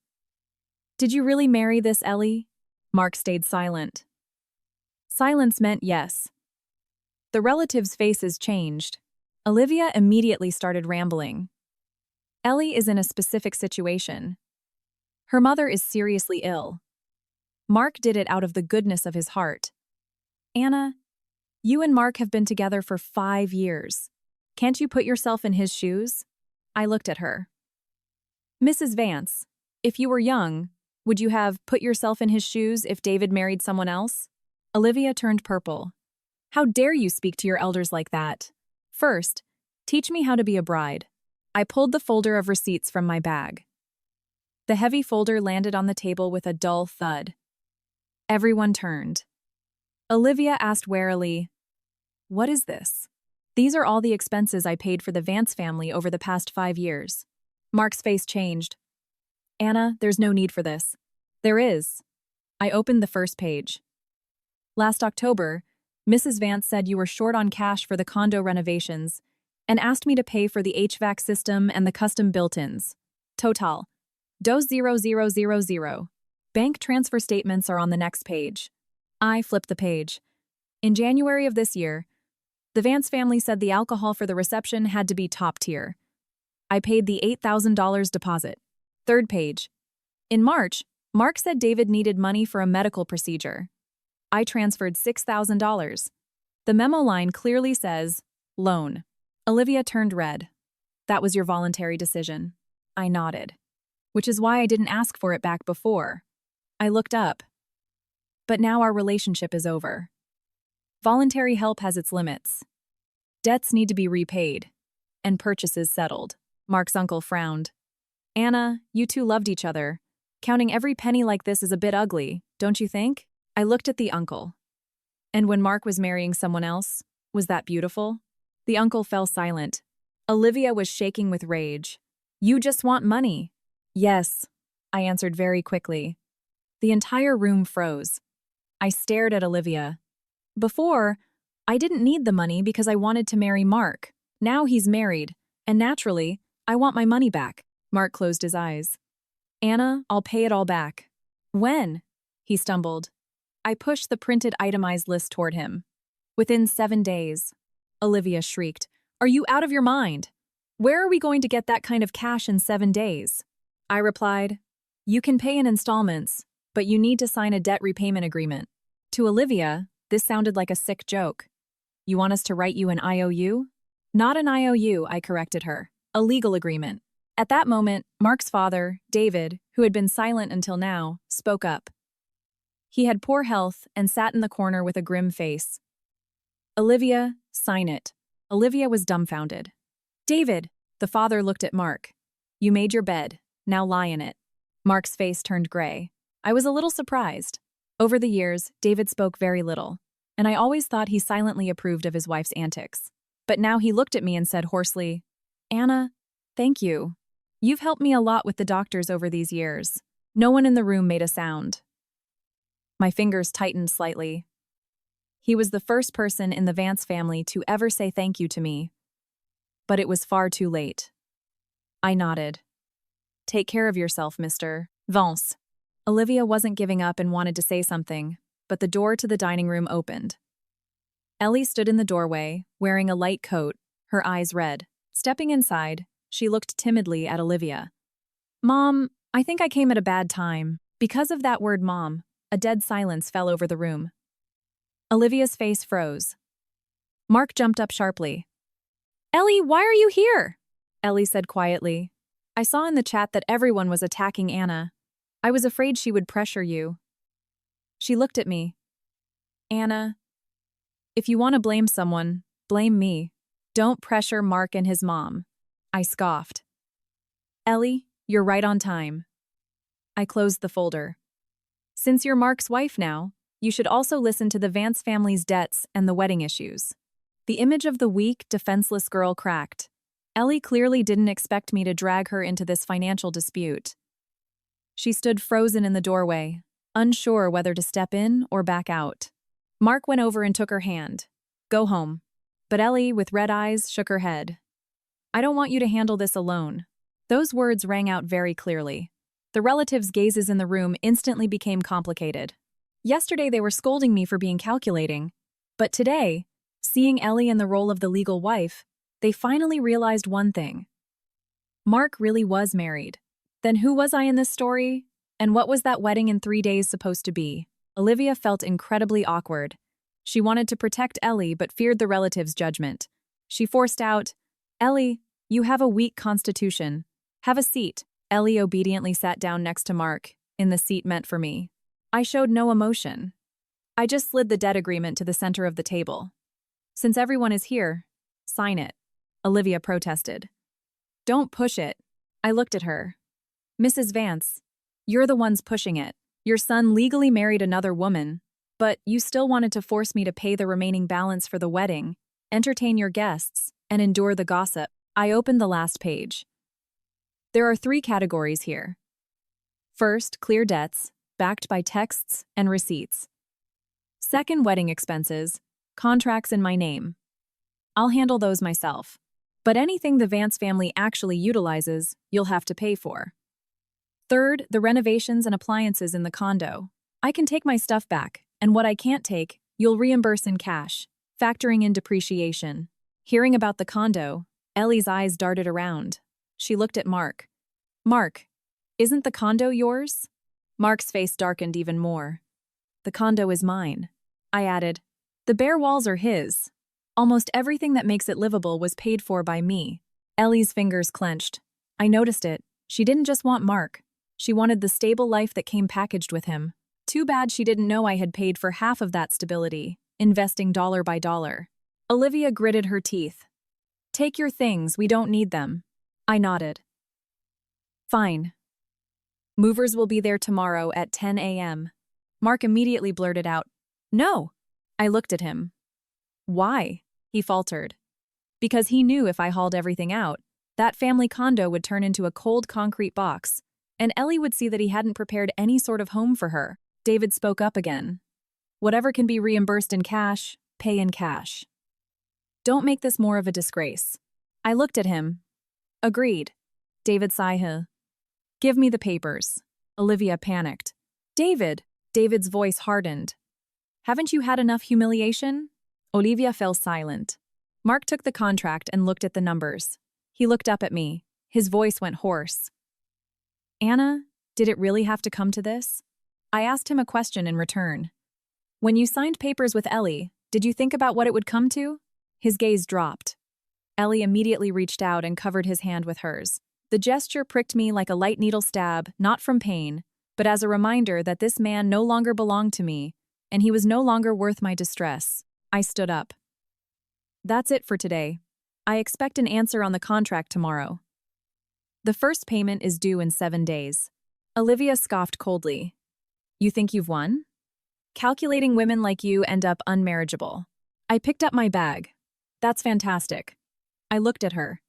did you really marry this Ellie? Mark stayed silent. Silence meant yes. The relatives' faces changed. Olivia immediately started rambling. Ellie is in a specific situation. Her mother is seriously ill. Mark did it out of the goodness of his heart. Anna, you and Mark have been together for 5 years. Can't you put yourself in his shoes? I looked at her. Mrs. Vance, if you were young, would you have put yourself in his shoes if David married someone else? Olivia turned purple. How dare you speak to your elders like that? First, teach me how to be a bride. I pulled the folder of receipts from my bag. The heavy folder landed on the table with a dull thud. Everyone turned. Olivia asked warily, What is this? These are all the expenses I paid for the Vance family over the past 5 years. Mark's face changed. Anna, there's no need for this. There is. I opened the first page. Last October, Mrs. Vance said you were short on cash for the condo renovations and asked me to pay for the HVAC system and the custom built-ins. Total. $0,000. Bank transfer statements are on the next page. I flipped the page. In January of this year, the Vance family said the alcohol for the reception had to be top tier. I paid the $8,000 deposit. Third page. In March, Mark said David needed money for a medical procedure. I transferred $6,000. The memo line clearly says, loan. Olivia turned red. That was your voluntary decision. I nodded. Which is why I didn't ask for it back before. I looked up. But now our relationship is over. Voluntary help has its limits. Debts need to be repaid. And purchases settled. Mark's uncle frowned. Anna, you two loved each other. Counting every penny like this is a bit ugly, don't you think? I looked at the uncle. And when Mark was marrying someone else, was that beautiful? The uncle fell silent. Olivia was shaking with rage. You just want money. Yes, I answered very quickly. The entire room froze. I stared at Olivia. Before, I didn't need the money because I wanted to marry Mark. Now he's married, and naturally, I want my money back. Mark closed his eyes. Anna, I'll pay it all back. When? He stumbled. I pushed the printed itemized list toward him. Within 7 days. Olivia shrieked. Are you out of your mind? Where are we going to get that kind of cash in 7 days? I replied, you can pay in installments, but you need to sign a debt repayment agreement. To Olivia, this sounded like a sick joke. You want us to write you an IOU? Not an IOU, I corrected her. A legal agreement. At that moment, Mark's father, David, who had been silent until now, spoke up. He had poor health and sat in the corner with a grim face. Olivia, sign it. Olivia was dumbfounded. David, the father looked at Mark. You made your bed, now lie in it. Mark's face turned gray. I was a little surprised. Over the years, David spoke very little, and I always thought he silently approved of his wife's antics. But now he looked at me and said hoarsely, Anna, thank you. You've helped me a lot with the doctors over these years. No one in the room made a sound. My fingers tightened slightly. He was the first person in the Vance family to ever say thank you to me. But it was far too late. I nodded. Take care of yourself, Mr. Vance. Olivia wasn't giving up and wanted to say something, but the door to the dining room opened. Ellie stood in the doorway, wearing a light coat, her eyes red. Stepping inside, she looked timidly at Olivia. Mom, I think I came at a bad time. Because of that word mom, a dead silence fell over the room. Olivia's face froze. Mark jumped up sharply. Ellie, why are you here? Ellie said quietly. I saw in the chat that everyone was attacking Anna. I was afraid she would pressure you. She looked at me. Anna, if you want to blame someone, blame me. Don't pressure Mark and his mom. I scoffed. Ellie, you're right on time. I closed the folder. Since you're Mark's wife now, you should also listen to the Vance family's debts and the wedding issues. The image of the weak, defenseless girl cracked. Ellie clearly didn't expect me to drag her into this financial dispute. She stood frozen in the doorway, unsure whether to step in or back out. Mark went over and took her hand. Go home. But Ellie, with red eyes, shook her head. I don't want you to handle this alone. Those words rang out very clearly. The relatives' gazes in the room instantly became complicated. Yesterday they were scolding me for being calculating. But today, seeing Ellie in the role of the legal wife, they finally realized one thing. Mark really was married. Then who was I in this story? And what was that wedding in 3 days supposed to be? Olivia felt incredibly awkward. She wanted to protect Ellie but feared the relatives' judgment. She forced out, Ellie, you have a weak constitution. Have a seat. Ellie obediently sat down next to Mark, in the seat meant for me. I showed no emotion. I just slid the debt agreement to the center of the table. Since everyone is here, sign it. Olivia protested. Don't push it. I looked at her. Mrs. Vance, you're the ones pushing it. Your son legally married another woman, but you still wanted to force me to pay the remaining balance for the wedding, entertain your guests, and endure the gossip. I opened the last page. There are 3 categories here. First, clear debts, backed by texts and receipts. Second, wedding expenses, contracts in my name. I'll handle those myself. But anything the Vance family actually utilizes, you'll have to pay for. Third, the renovations and appliances in the condo. I can take my stuff back, and what I can't take, you'll reimburse in cash, factoring in depreciation. Hearing about the condo, Ellie's eyes darted around. She looked at Mark. Mark, isn't the condo yours? Mark's face darkened even more. The condo is mine. I added, the bare walls are his. Almost everything that makes it livable was paid for by me. Ellie's fingers clenched. I noticed it. She didn't just want Mark. She wanted the stable life that came packaged with him. Too bad she didn't know I had paid for half of that stability, investing dollar by dollar. Olivia gritted her teeth. Take your things, we don't need them. I nodded. Fine. Movers will be there tomorrow at 10 a.m. Mark immediately blurted out, No. I looked at him. Why? He faltered. Because he knew if I hauled everything out, that family condo would turn into a cold concrete box, and Ellie would see that he hadn't prepared any sort of home for her. David spoke up again. Whatever can be reimbursed in cash, pay in cash. Don't make this more of a disgrace. I looked at him. Agreed. David sighed. Give me the papers. Olivia panicked. David! David's voice hardened. Haven't you had enough humiliation? Olivia fell silent. Mark took the contract and looked at the numbers. He looked up at me. His voice went hoarse. Anna, did it really have to come to this? I asked him a question in return. When you signed papers with Ellie, did you think about what it would come to? His gaze dropped. Ellie immediately reached out and covered his hand with hers. The gesture pricked me like a light needle stab, not from pain, but as a reminder that this man no longer belonged to me, and he was no longer worth my distress. I stood up. That's it for today. I expect an answer on the contract tomorrow. The first payment is due in 7 days. Olivia scoffed coldly. You think you've won? Calculating women like you end up unmarriageable. I picked up my bag. That's fantastic. I looked at her.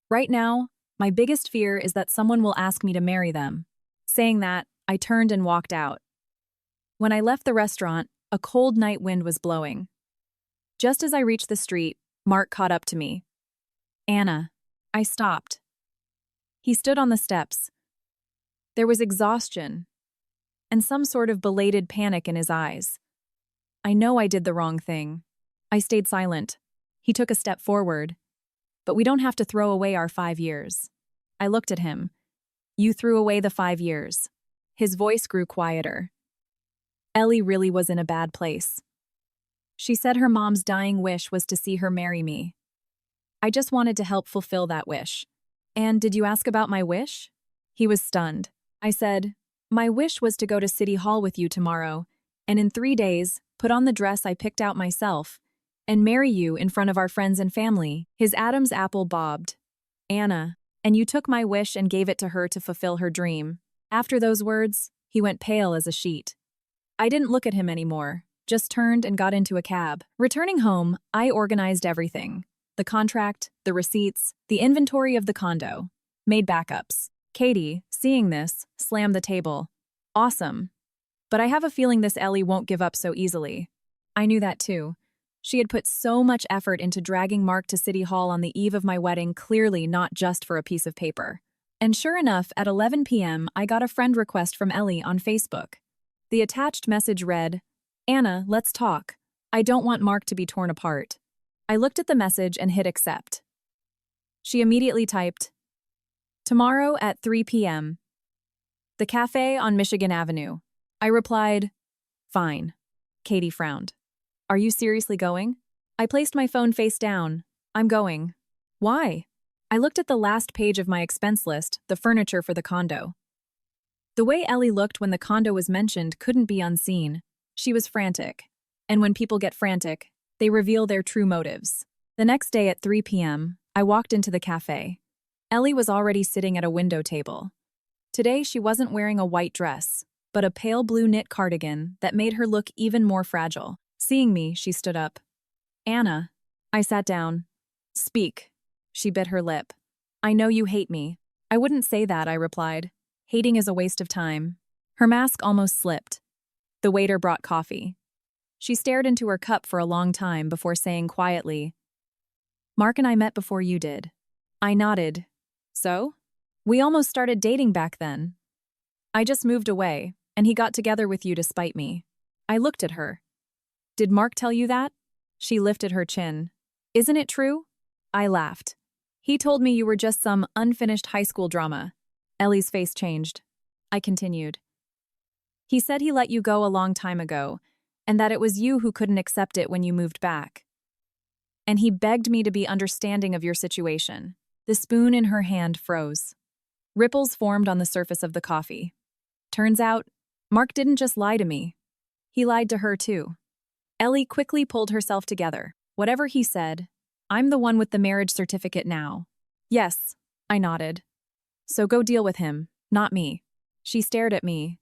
Right now, my biggest fear is that someone will ask me to marry them. Saying that, I turned and walked out. When I left the restaurant, a cold night wind was blowing. Just as I reached the street, Mark caught up to me. Anna. I stopped. He stood on the steps. There was exhaustion and some sort of belated panic in his eyes. I know I did the wrong thing. I stayed silent. He took a step forward. But we don't have to throw away our 5 years. I looked at him. You threw away the 5 years. His voice grew quieter. Ellie really was in a bad place. She said her mom's dying wish was to see her marry me. I just wanted to help fulfill that wish. And did you ask about my wish? He was stunned. I said, my wish was to go to City Hall with you tomorrow, and in 3 days, put on the dress I picked out myself, and marry you in front of our friends and family. His Adam's apple bobbed. Anna, and you took my wish and gave it to her to fulfill her dream. After those words, he went pale as a sheet. I didn't look at him anymore, just turned and got into a cab. Returning home, I organized everything. The contract, the receipts, the inventory of the condo. Made backups. Katie, seeing this, slammed the table. Awesome. But I have a feeling this Ellie won't give up so easily. I knew that too. She had put so much effort into dragging Mark to City Hall on the eve of my wedding, clearly not just for a piece of paper. And sure enough, at 11 p.m., I got a friend request from Ellie on Facebook. The attached message read, Anna, let's talk. I don't want Mark to be torn apart. I looked at the message and hit accept. She immediately typed, tomorrow at 3 p.m. The cafe on Michigan Avenue. I replied, fine. Katie frowned. Are you seriously going? I placed my phone face down. I'm going. Why? I looked at the last page of my expense list, the furniture for the condo. The way Ellie looked when the condo was mentioned couldn't be unseen. She was frantic. And when people get frantic, they reveal their true motives. The next day at 3 p.m., I walked into the cafe. Ellie was already sitting at a window table. Today she wasn't wearing a white dress, but a pale blue knit cardigan that made her look even more fragile. Seeing me, she stood up. Anna. I sat down. Speak. She bit her lip. I know you hate me. I wouldn't say that, I replied. Hating is a waste of time. Her mask almost slipped. The waiter brought coffee. She stared into her cup for a long time before saying quietly, Mark and I met before you did. I nodded. So? We almost started dating back then. I just moved away, and he got together with you to spite me. I looked at her. Did Mark tell you that? She lifted her chin. Isn't it true? I laughed. He told me you were just some unfinished high school drama. Ellie's face changed. I continued. He said he let you go a long time ago, and that it was you who couldn't accept it when you moved back. And he begged me to be understanding of your situation. The spoon in her hand froze. Ripples formed on the surface of the coffee. Turns out, Mark didn't just lie to me. He lied to her too. Ellie quickly pulled herself together. Whatever he said, I'm the one with the marriage certificate now. Yes, I nodded. So go deal with him, not me. She stared at me.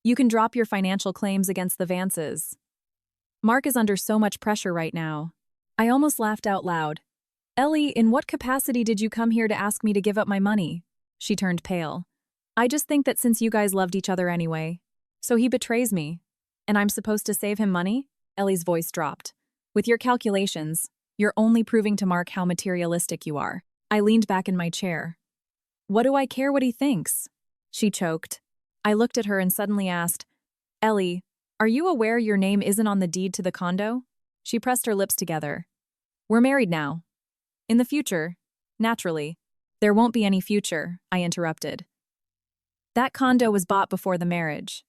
You can drop your financial claims against the Vances. Mark is under so much pressure right now. I almost laughed out loud. Ellie, in what capacity did you come here to ask me to give up my money? She turned pale. I just think that since you guys loved each other anyway. So he betrays me. And I'm supposed to save him money? Ellie's voice dropped. With your calculations, you're only proving to Mark how materialistic you are. I leaned back in my chair. What do I care what he thinks? She choked. I looked at her and suddenly asked, Ellie, are you aware your name isn't on the deed to the condo? She pressed her lips together. We're married now. In the future, naturally. There won't be any future, I interrupted. That condo was bought before the marriage.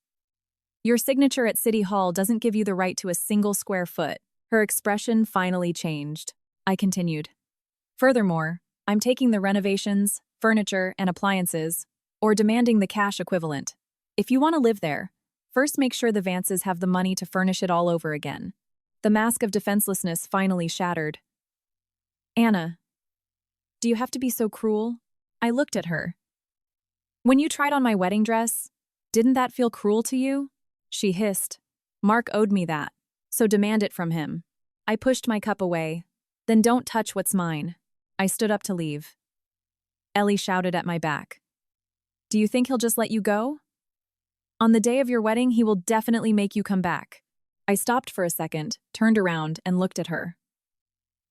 Your signature at City Hall doesn't give you the right to a single square foot. Her expression finally changed. I continued. Furthermore, I'm taking the renovations, furniture, and appliances, or demanding the cash equivalent. If you want to live there, first make sure the Vances have the money to furnish it all over again. The mask of defenselessness finally shattered. Anna, do you have to be so cruel? I looked at her. When you tried on my wedding dress, didn't that feel cruel to you? She hissed. Mark owed me that, so demand it from him. I pushed my cup away. Then don't touch what's mine. I stood up to leave. Ellie shouted at my back. Do you think he'll just let you go? On the day of your wedding, he will definitely make you come back. I stopped for a second, turned around, and looked at her.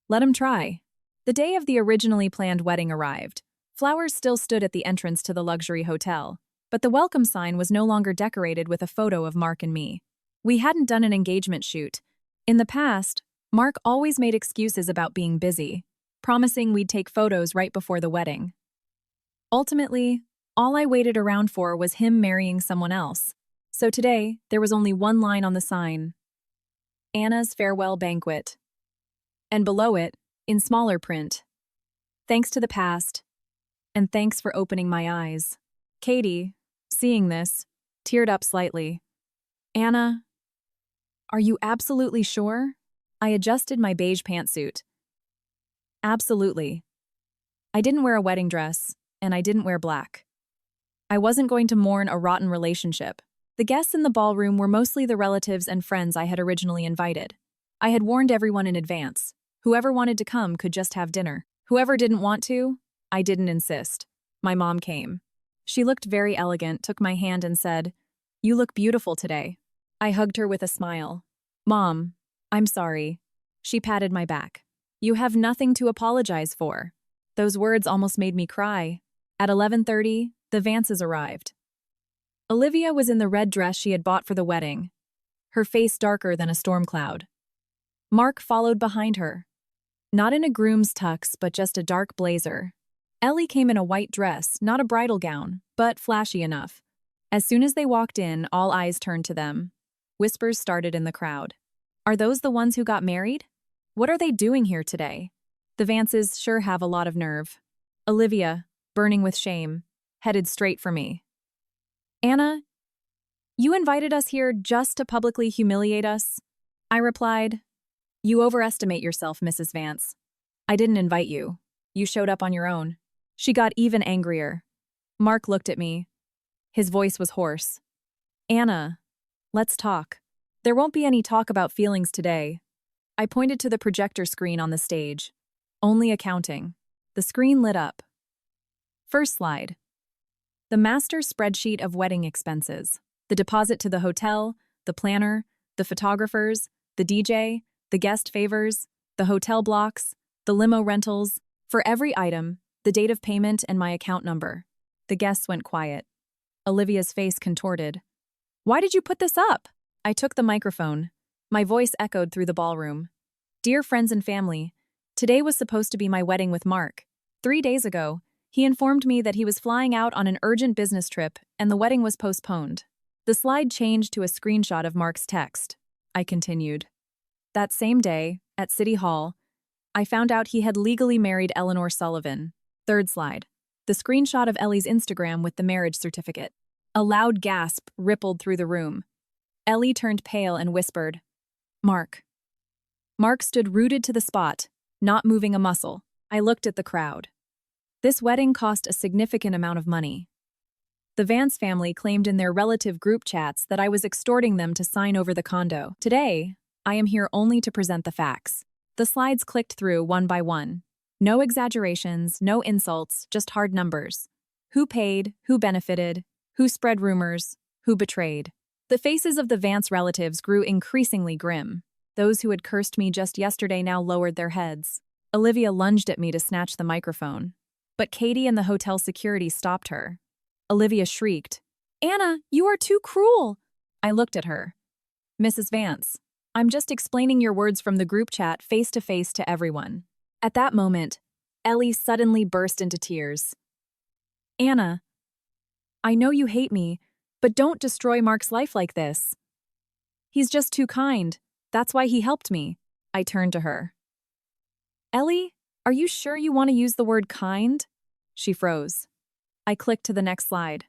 Let him try. The day of the originally planned wedding arrived. Flowers still stood at the entrance to the luxury hotel, but the welcome sign was no longer decorated with a photo of Mark and me. We hadn't done an engagement shoot. In the past, Mark always made excuses about being busy, promising we'd take photos right before the wedding. Ultimately, all I waited around for was him marrying someone else. So today, there was only one line on the sign. Anna's farewell banquet. And below it, in smaller print, thanks to the past, and thanks for opening my eyes. Katie, seeing this, teared up slightly. Anna, are you absolutely sure? I adjusted my beige pantsuit. Absolutely. I didn't wear a wedding dress, and I didn't wear black. I wasn't going to mourn a rotten relationship. The guests in the ballroom were mostly the relatives and friends I had originally invited. I had warned everyone in advance. Whoever wanted to come could just have dinner. Whoever didn't want to, I didn't insist. My mom came. She looked very elegant, took my hand and said, "You look beautiful today." I hugged her with a smile. "Mom, I'm sorry." She patted my back. "You have nothing to apologize for." Those words almost made me cry. At 11:30, the Vances arrived. Olivia was in the red dress she had bought for the wedding, her face darker than a storm cloud. Mark followed behind her. Not in a groom's tux, but just a dark blazer. Ellie came in a white dress, not a bridal gown, but flashy enough. As soon as they walked in, all eyes turned to them. Whispers started in the crowd. Are those the ones who got married? What are they doing here today? The Vances sure have a lot of nerve. Olivia, burning with shame, headed straight for me. Anna, you invited us here just to publicly humiliate us? I replied, You overestimate yourself, Mrs. Vance. I didn't invite you. You showed up on your own. She got even angrier. Mark looked at me. His voice was hoarse. Anna, let's talk. There won't be any talk about feelings today. I pointed to the projector screen on the stage. Only accounting. The screen lit up. First slide. The master spreadsheet of wedding expenses. The deposit to the hotel, the planner, the photographers, the DJ, the guest favors, the hotel blocks, the limo rentals. For every item, the date of payment and my account number. The guests went quiet. Olivia's face contorted. Why did you put this up? I took the microphone. My voice echoed through the ballroom. Dear friends and family, today was supposed to be my wedding with Mark. 3 days ago, he informed me that he was flying out on an urgent business trip and the wedding was postponed. The slide changed to a screenshot of Mark's text. I continued. That same day, at City Hall, I found out he had legally married Eleanor Sullivan. Third slide. The screenshot of Ellie's Instagram with the marriage certificate. A loud gasp rippled through the room. Ellie turned pale and whispered, Mark. Mark stood rooted to the spot, not moving a muscle. I looked at the crowd. This wedding cost a significant amount of money. The Vance family claimed in their relative group chats that I was extorting them to sign over the condo. Today, I am here only to present the facts. The slides clicked through one by one. No exaggerations, no insults, just hard numbers. Who paid, who benefited, who spread rumors, who betrayed. The faces of the Vance relatives grew increasingly grim. Those who had cursed me just yesterday now lowered their heads. Olivia lunged at me to snatch the microphone. But Katie and the hotel security stopped her. Olivia shrieked. Anna, you are too cruel. I looked at her. Mrs. Vance, I'm just explaining your words from the group chat face to face to everyone. At that moment, Ellie suddenly burst into tears. Anna, I know you hate me, but don't destroy Mark's life like this. He's just too kind. That's why he helped me. I turned to her. Ellie, are you sure you want to use the word kind? She froze. I clicked to the next slide.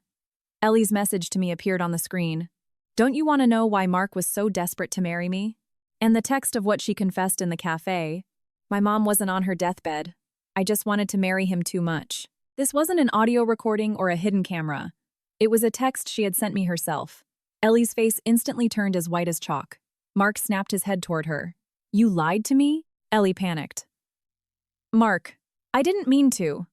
Ellie's message to me appeared on the screen. Don't you want to know why Mark was so desperate to marry me? And the text of what she confessed in the cafe. My mom wasn't on her deathbed. I just wanted to marry him too much. This wasn't an audio recording or a hidden camera. It was a text she had sent me herself. Ellie's face instantly turned as white as chalk. Mark snapped his head toward her. You lied to me? Ellie panicked. Mark, I didn't mean to.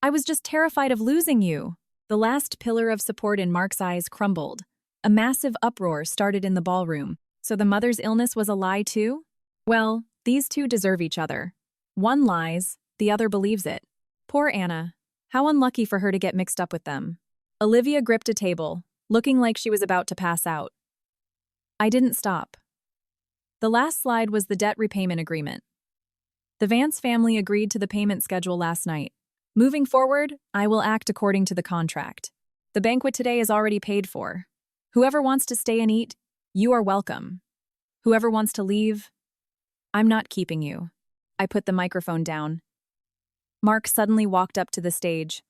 I was just terrified of losing you. The last pillar of support in Mark's eyes crumbled. A massive uproar started in the ballroom. So the mother's illness was a lie too? Well, these two deserve each other. One lies, the other believes it. Poor Anna. How unlucky for her to get mixed up with them. Olivia gripped a table, looking like she was about to pass out. I didn't stop. The last slide was the debt repayment agreement. The Vance family agreed to the payment schedule last night. Moving forward, I will act according to the contract. The banquet today is already paid for. Whoever wants to stay and eat, you are welcome. Whoever wants to leave, I'm not keeping you. I put the microphone down. Mark suddenly walked up to the stage.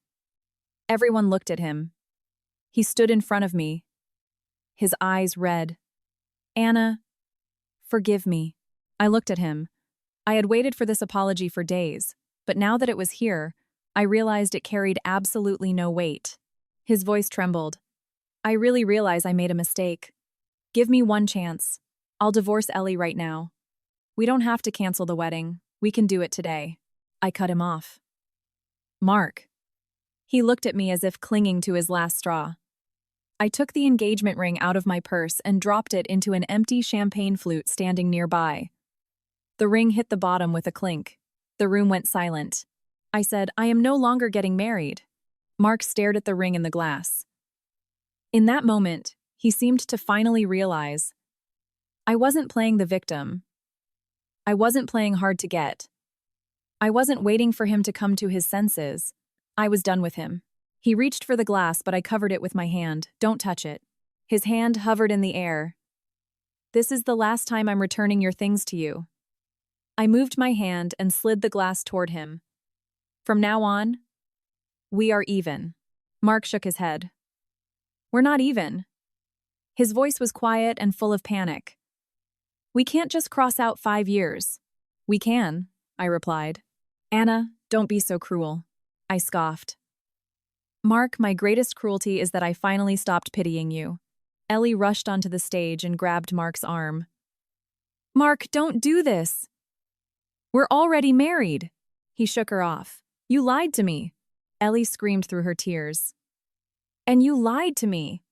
Everyone looked at him. He stood in front of me, his eyes red. Anna, forgive me. I looked at him. I had waited for this apology for days, but now that it was here, I realized it carried absolutely no weight. His voice trembled. I really realize I made a mistake. Give me one chance. I'll divorce Ellie right now. We don't have to cancel the wedding. We can do it today. I cut him off. Mark. He looked at me as if clinging to his last straw. I took the engagement ring out of my purse and dropped it into an empty champagne flute standing nearby. The ring hit the bottom with a clink. The room went silent. I said, I am no longer getting married. Mark stared at the ring in the glass. In that moment, he seemed to finally realize I wasn't playing the victim. I wasn't playing hard to get. I wasn't waiting for him to come to his senses. I was done with him. He reached for the glass, but I covered it with my hand. Don't touch it. His hand hovered in the air. This is the last time I'm returning your things to you. I moved my hand and slid the glass toward him. From now on, we are even. Mark shook his head. We're not even. His voice was quiet and full of panic. We can't just cross out 5 years. We can, I replied. Anna, don't be so cruel. I scoffed. Mark, my greatest cruelty is that I finally stopped pitying you. Ellie rushed onto the stage and grabbed Mark's arm. Mark, don't do this. We're already married. He shook her off. You lied to me. Ellie screamed through her tears. And you lied to me.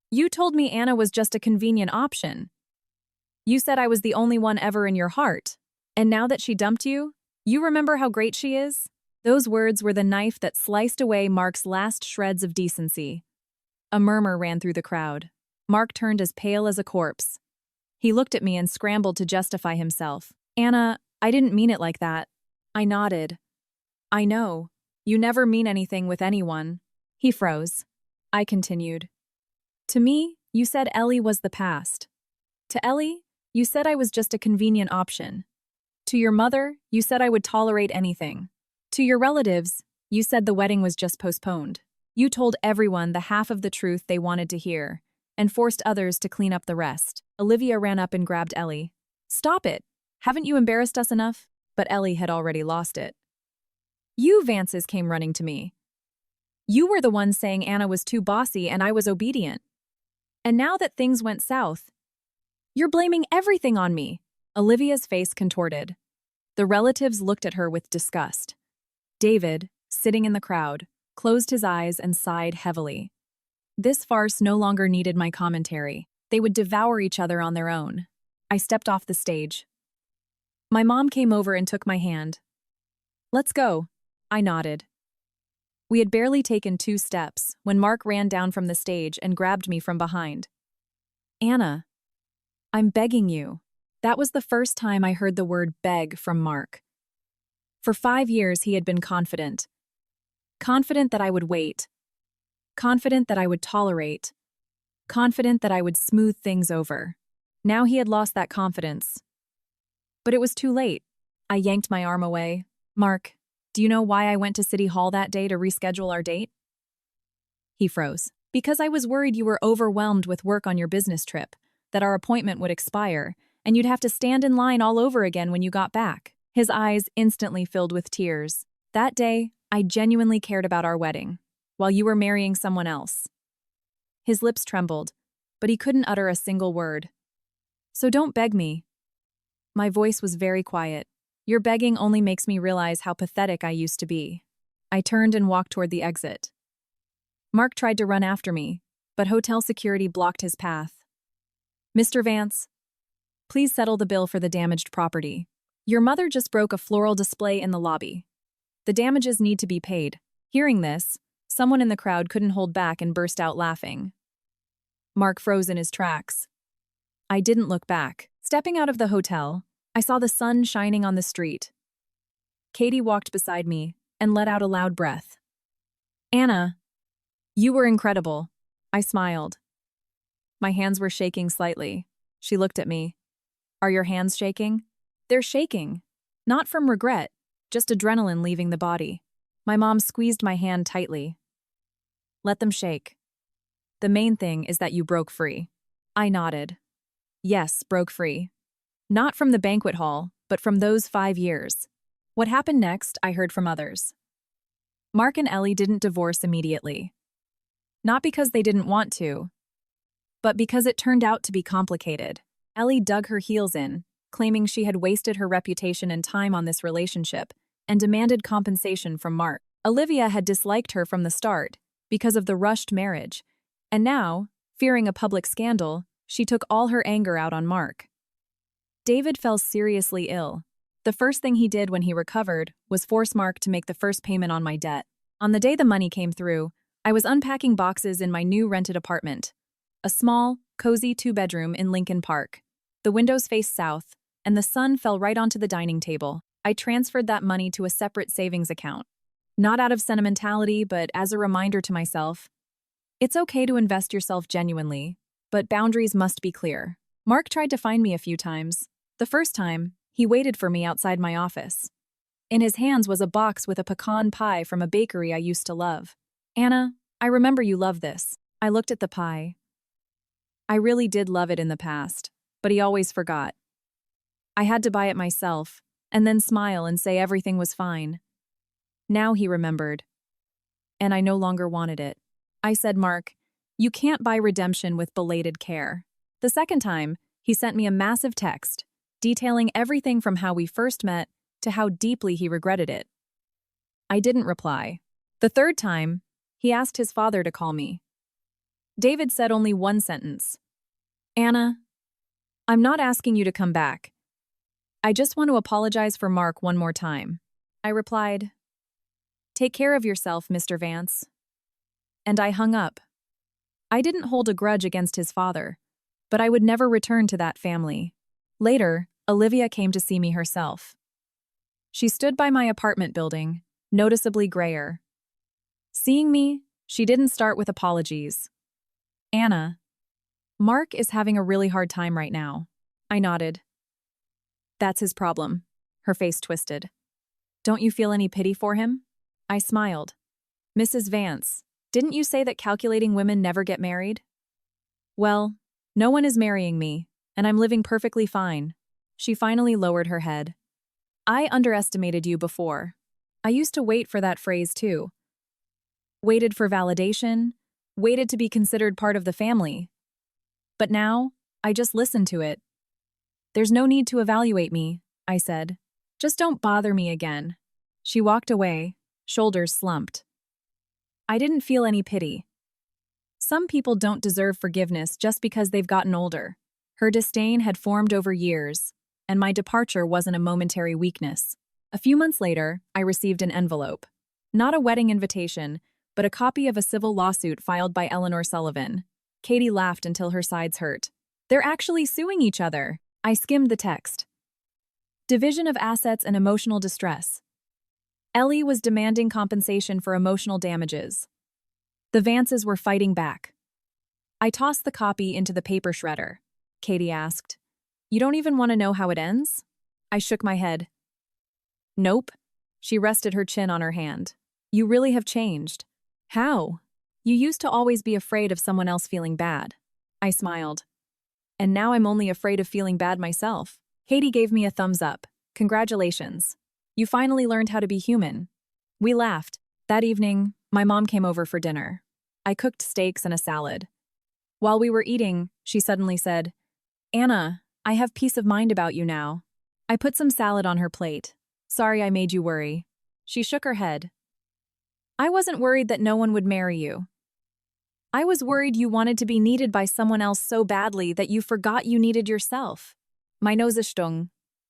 You told me Anna was just a convenient option. You said I was the only one ever in your heart. And now that she dumped you, you remember how great she is? Those words were the knife that sliced away Mark's last shreds of decency. A murmur ran through the crowd. Mark turned as pale as a corpse. He looked at me and scrambled to justify himself. Anna, I didn't mean it like that. I nodded. I know. You never mean anything with anyone. He froze. I continued. To me, you said Ellie was the past. To Ellie, you said I was just a convenient option. To your mother, you said I would tolerate anything. To your relatives, you said the wedding was just postponed. You told everyone the half of the truth they wanted to hear, and forced others to clean up the rest. Olivia ran up and grabbed Ellie. Stop it! Haven't you embarrassed us enough? But Ellie had already lost it. You Vances came running to me. You were the one saying Anna was too bossy and I was obedient. And now that things went south, you're blaming everything on me. Olivia's face contorted. The relatives looked at her with disgust. David, sitting in the crowd, closed his eyes and sighed heavily. This farce no longer needed my commentary. They would devour each other on their own. I stepped off the stage. My mom came over and took my hand. Let's go. I nodded. We had barely taken 2 steps when Mark ran down from the stage and grabbed me from behind. "Anna, I'm begging you." That was the first time I heard the word beg from Mark. For 5 years he had been confident. Confident that I would wait. Confident that I would tolerate. Confident that I would smooth things over. Now he had lost that confidence. But it was too late. I yanked my arm away. "Mark, do you know why I went to City Hall that day to reschedule our date?" He froze. "Because I was worried you were overwhelmed with work on your business trip, that our appointment would expire, and you'd have to stand in line all over again when you got back." His eyes instantly filled with tears. "That day, I genuinely cared about our wedding, while you were marrying someone else." His lips trembled, but he couldn't utter a single word. "So don't beg me." My voice was very quiet. "Your begging only makes me realize how pathetic I used to be." I turned and walked toward the exit. Mark tried to run after me, but hotel security blocked his path. "Mr. Vance, please settle the bill for the damaged property. Your mother just broke a floral display in the lobby. The damages need to be paid." Hearing this, someone in the crowd couldn't hold back and burst out laughing. Mark froze in his tracks. I didn't look back. Stepping out of the hotel, I saw the sun shining on the street. Katie walked beside me and let out a loud breath. "Anna, you were incredible." I smiled. My hands were shaking slightly. She looked at me. "Are your hands shaking?" "They're shaking. Not from regret, just adrenaline leaving the body." My mom squeezed my hand tightly. "Let them shake. The main thing is that you broke free." I nodded. Yes, broke free. Not from the banquet hall, but from those 5 years. What happened next, I heard from others. Mark and Ellie didn't divorce immediately. Not because they didn't want to, but because it turned out to be complicated. Ellie dug her heels in, claiming she had wasted her reputation and time on this relationship, and demanded compensation from Mark. Olivia had disliked her from the start because of the rushed marriage, and now, fearing a public scandal, she took all her anger out on Mark. David fell seriously ill. The first thing he did when he recovered was force Mark to make the first payment on my debt. On the day the money came through, I was unpacking boxes in my new rented apartment, a small, cozy 2-bedroom in Lincoln Park. The windows faced south, and the sun fell right onto the dining table. I transferred that money to a separate savings account. Not out of sentimentality, but as a reminder to myself, it's okay to invest yourself genuinely, but boundaries must be clear. Mark tried to find me a few times. The first time, he waited for me outside my office. In his hands was a box with a pecan pie from a bakery I used to love. "Anna, I remember you love this." I looked at the pie. I really did love it in the past, but he always forgot. I had to buy it myself, and then smile and say everything was fine. Now he remembered, and I no longer wanted it. I said, "Mark, you can't buy redemption with belated care." The second time, he sent me a massive text, detailing everything from how we first met to how deeply he regretted it. I didn't reply. The third time, he asked his father to call me. David said only one sentence. "Anna, I'm not asking you to come back. I just want to apologize for Mark one more time." I replied, "Take care of yourself, Mr. Vance." And I hung up. I didn't hold a grudge against his father, but I would never return to that family. Later, Olivia came to see me herself. She stood by my apartment building, noticeably grayer. Seeing me, she didn't start with apologies. "Anna, Mark is having a really hard time right now." I nodded. "That's his problem." Her face twisted. "Don't you feel any pity for him?" I smiled. "Mrs. Vance, didn't you say that calculating women never get married?" "Well, no one is marrying me, and I'm living perfectly fine." She finally lowered her head. "I underestimated you before. I used to wait for that phrase too. Waited for validation, waited to be considered part of the family. But now, I just listen to it. There's no need to evaluate me," I said. "Just don't bother me again." She walked away, shoulders slumped. I didn't feel any pity. Some people don't deserve forgiveness just because they've gotten older. Her disdain had formed over years, and my departure wasn't a momentary weakness. A few months later, I received an envelope. Not a wedding invitation, but a copy of a civil lawsuit filed by Eleanor Sullivan. Katie laughed until her sides hurt. They're actually suing each other. I skimmed the text. Division of assets and emotional distress. Ellie was demanding compensation for emotional damages. The Vances were fighting back. I tossed the copy into the paper shredder. Katie asked, "You don't even want to know how it ends?" I shook my head. "Nope." She rested her chin on her hand. "You really have changed." "How?" "You used to always be afraid of someone else feeling bad." I smiled. "And now I'm only afraid of feeling bad myself." Katie gave me a thumbs up. "Congratulations. You finally learned how to be human." We laughed. That evening, my mom came over for dinner. I cooked steaks and a salad. While we were eating, she suddenly said, "Anna, I have peace of mind about you now." I put some salad on her plate. "Sorry I made you worry." She shook her head. "I wasn't worried that no one would marry you. I was worried you wanted to be needed by someone else so badly that you forgot you needed yourself." My nose is stung.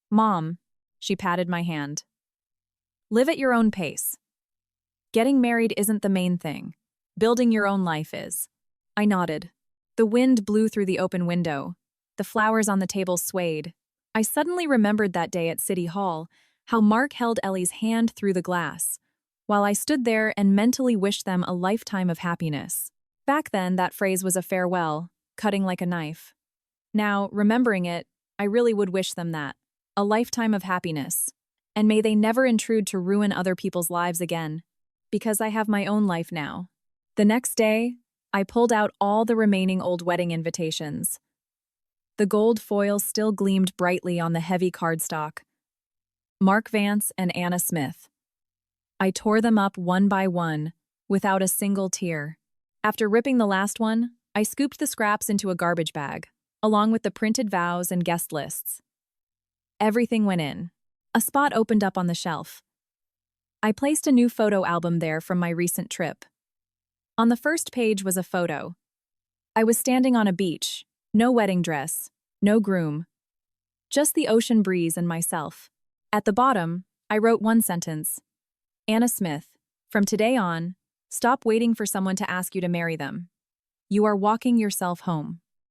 "Mom," she patted my hand. "Live at your own pace. Getting married isn't the main thing. Building your own life is." I nodded. The wind blew through the open window. The flowers on the table swayed. I suddenly remembered that day at City Hall, how Mark held Ellie's hand through the glass, while I stood there and mentally wished them a lifetime of happiness. Back then, that phrase was a farewell, cutting like a knife. Now, remembering it, I really would wish them that. A lifetime of happiness. And may they never intrude to ruin other people's lives again, because I have my own life now. The next day, I pulled out all the remaining old wedding invitations. The gold foil still gleamed brightly on the heavy cardstock. Mark Vance and Anna Smith. I tore them up one by one, without a single tear. After ripping the last one, I scooped the scraps into a garbage bag, along with the printed vows and guest lists. Everything went in. A spot opened up on the shelf. I placed a new photo album there from my recent trip. On the first page was a photo. I was standing on a beach, no wedding dress, no groom. Just the ocean breeze and myself. At the bottom, I wrote one sentence. Anna Smith, from today on, stop waiting for someone to ask you to marry them. You are walking yourself home.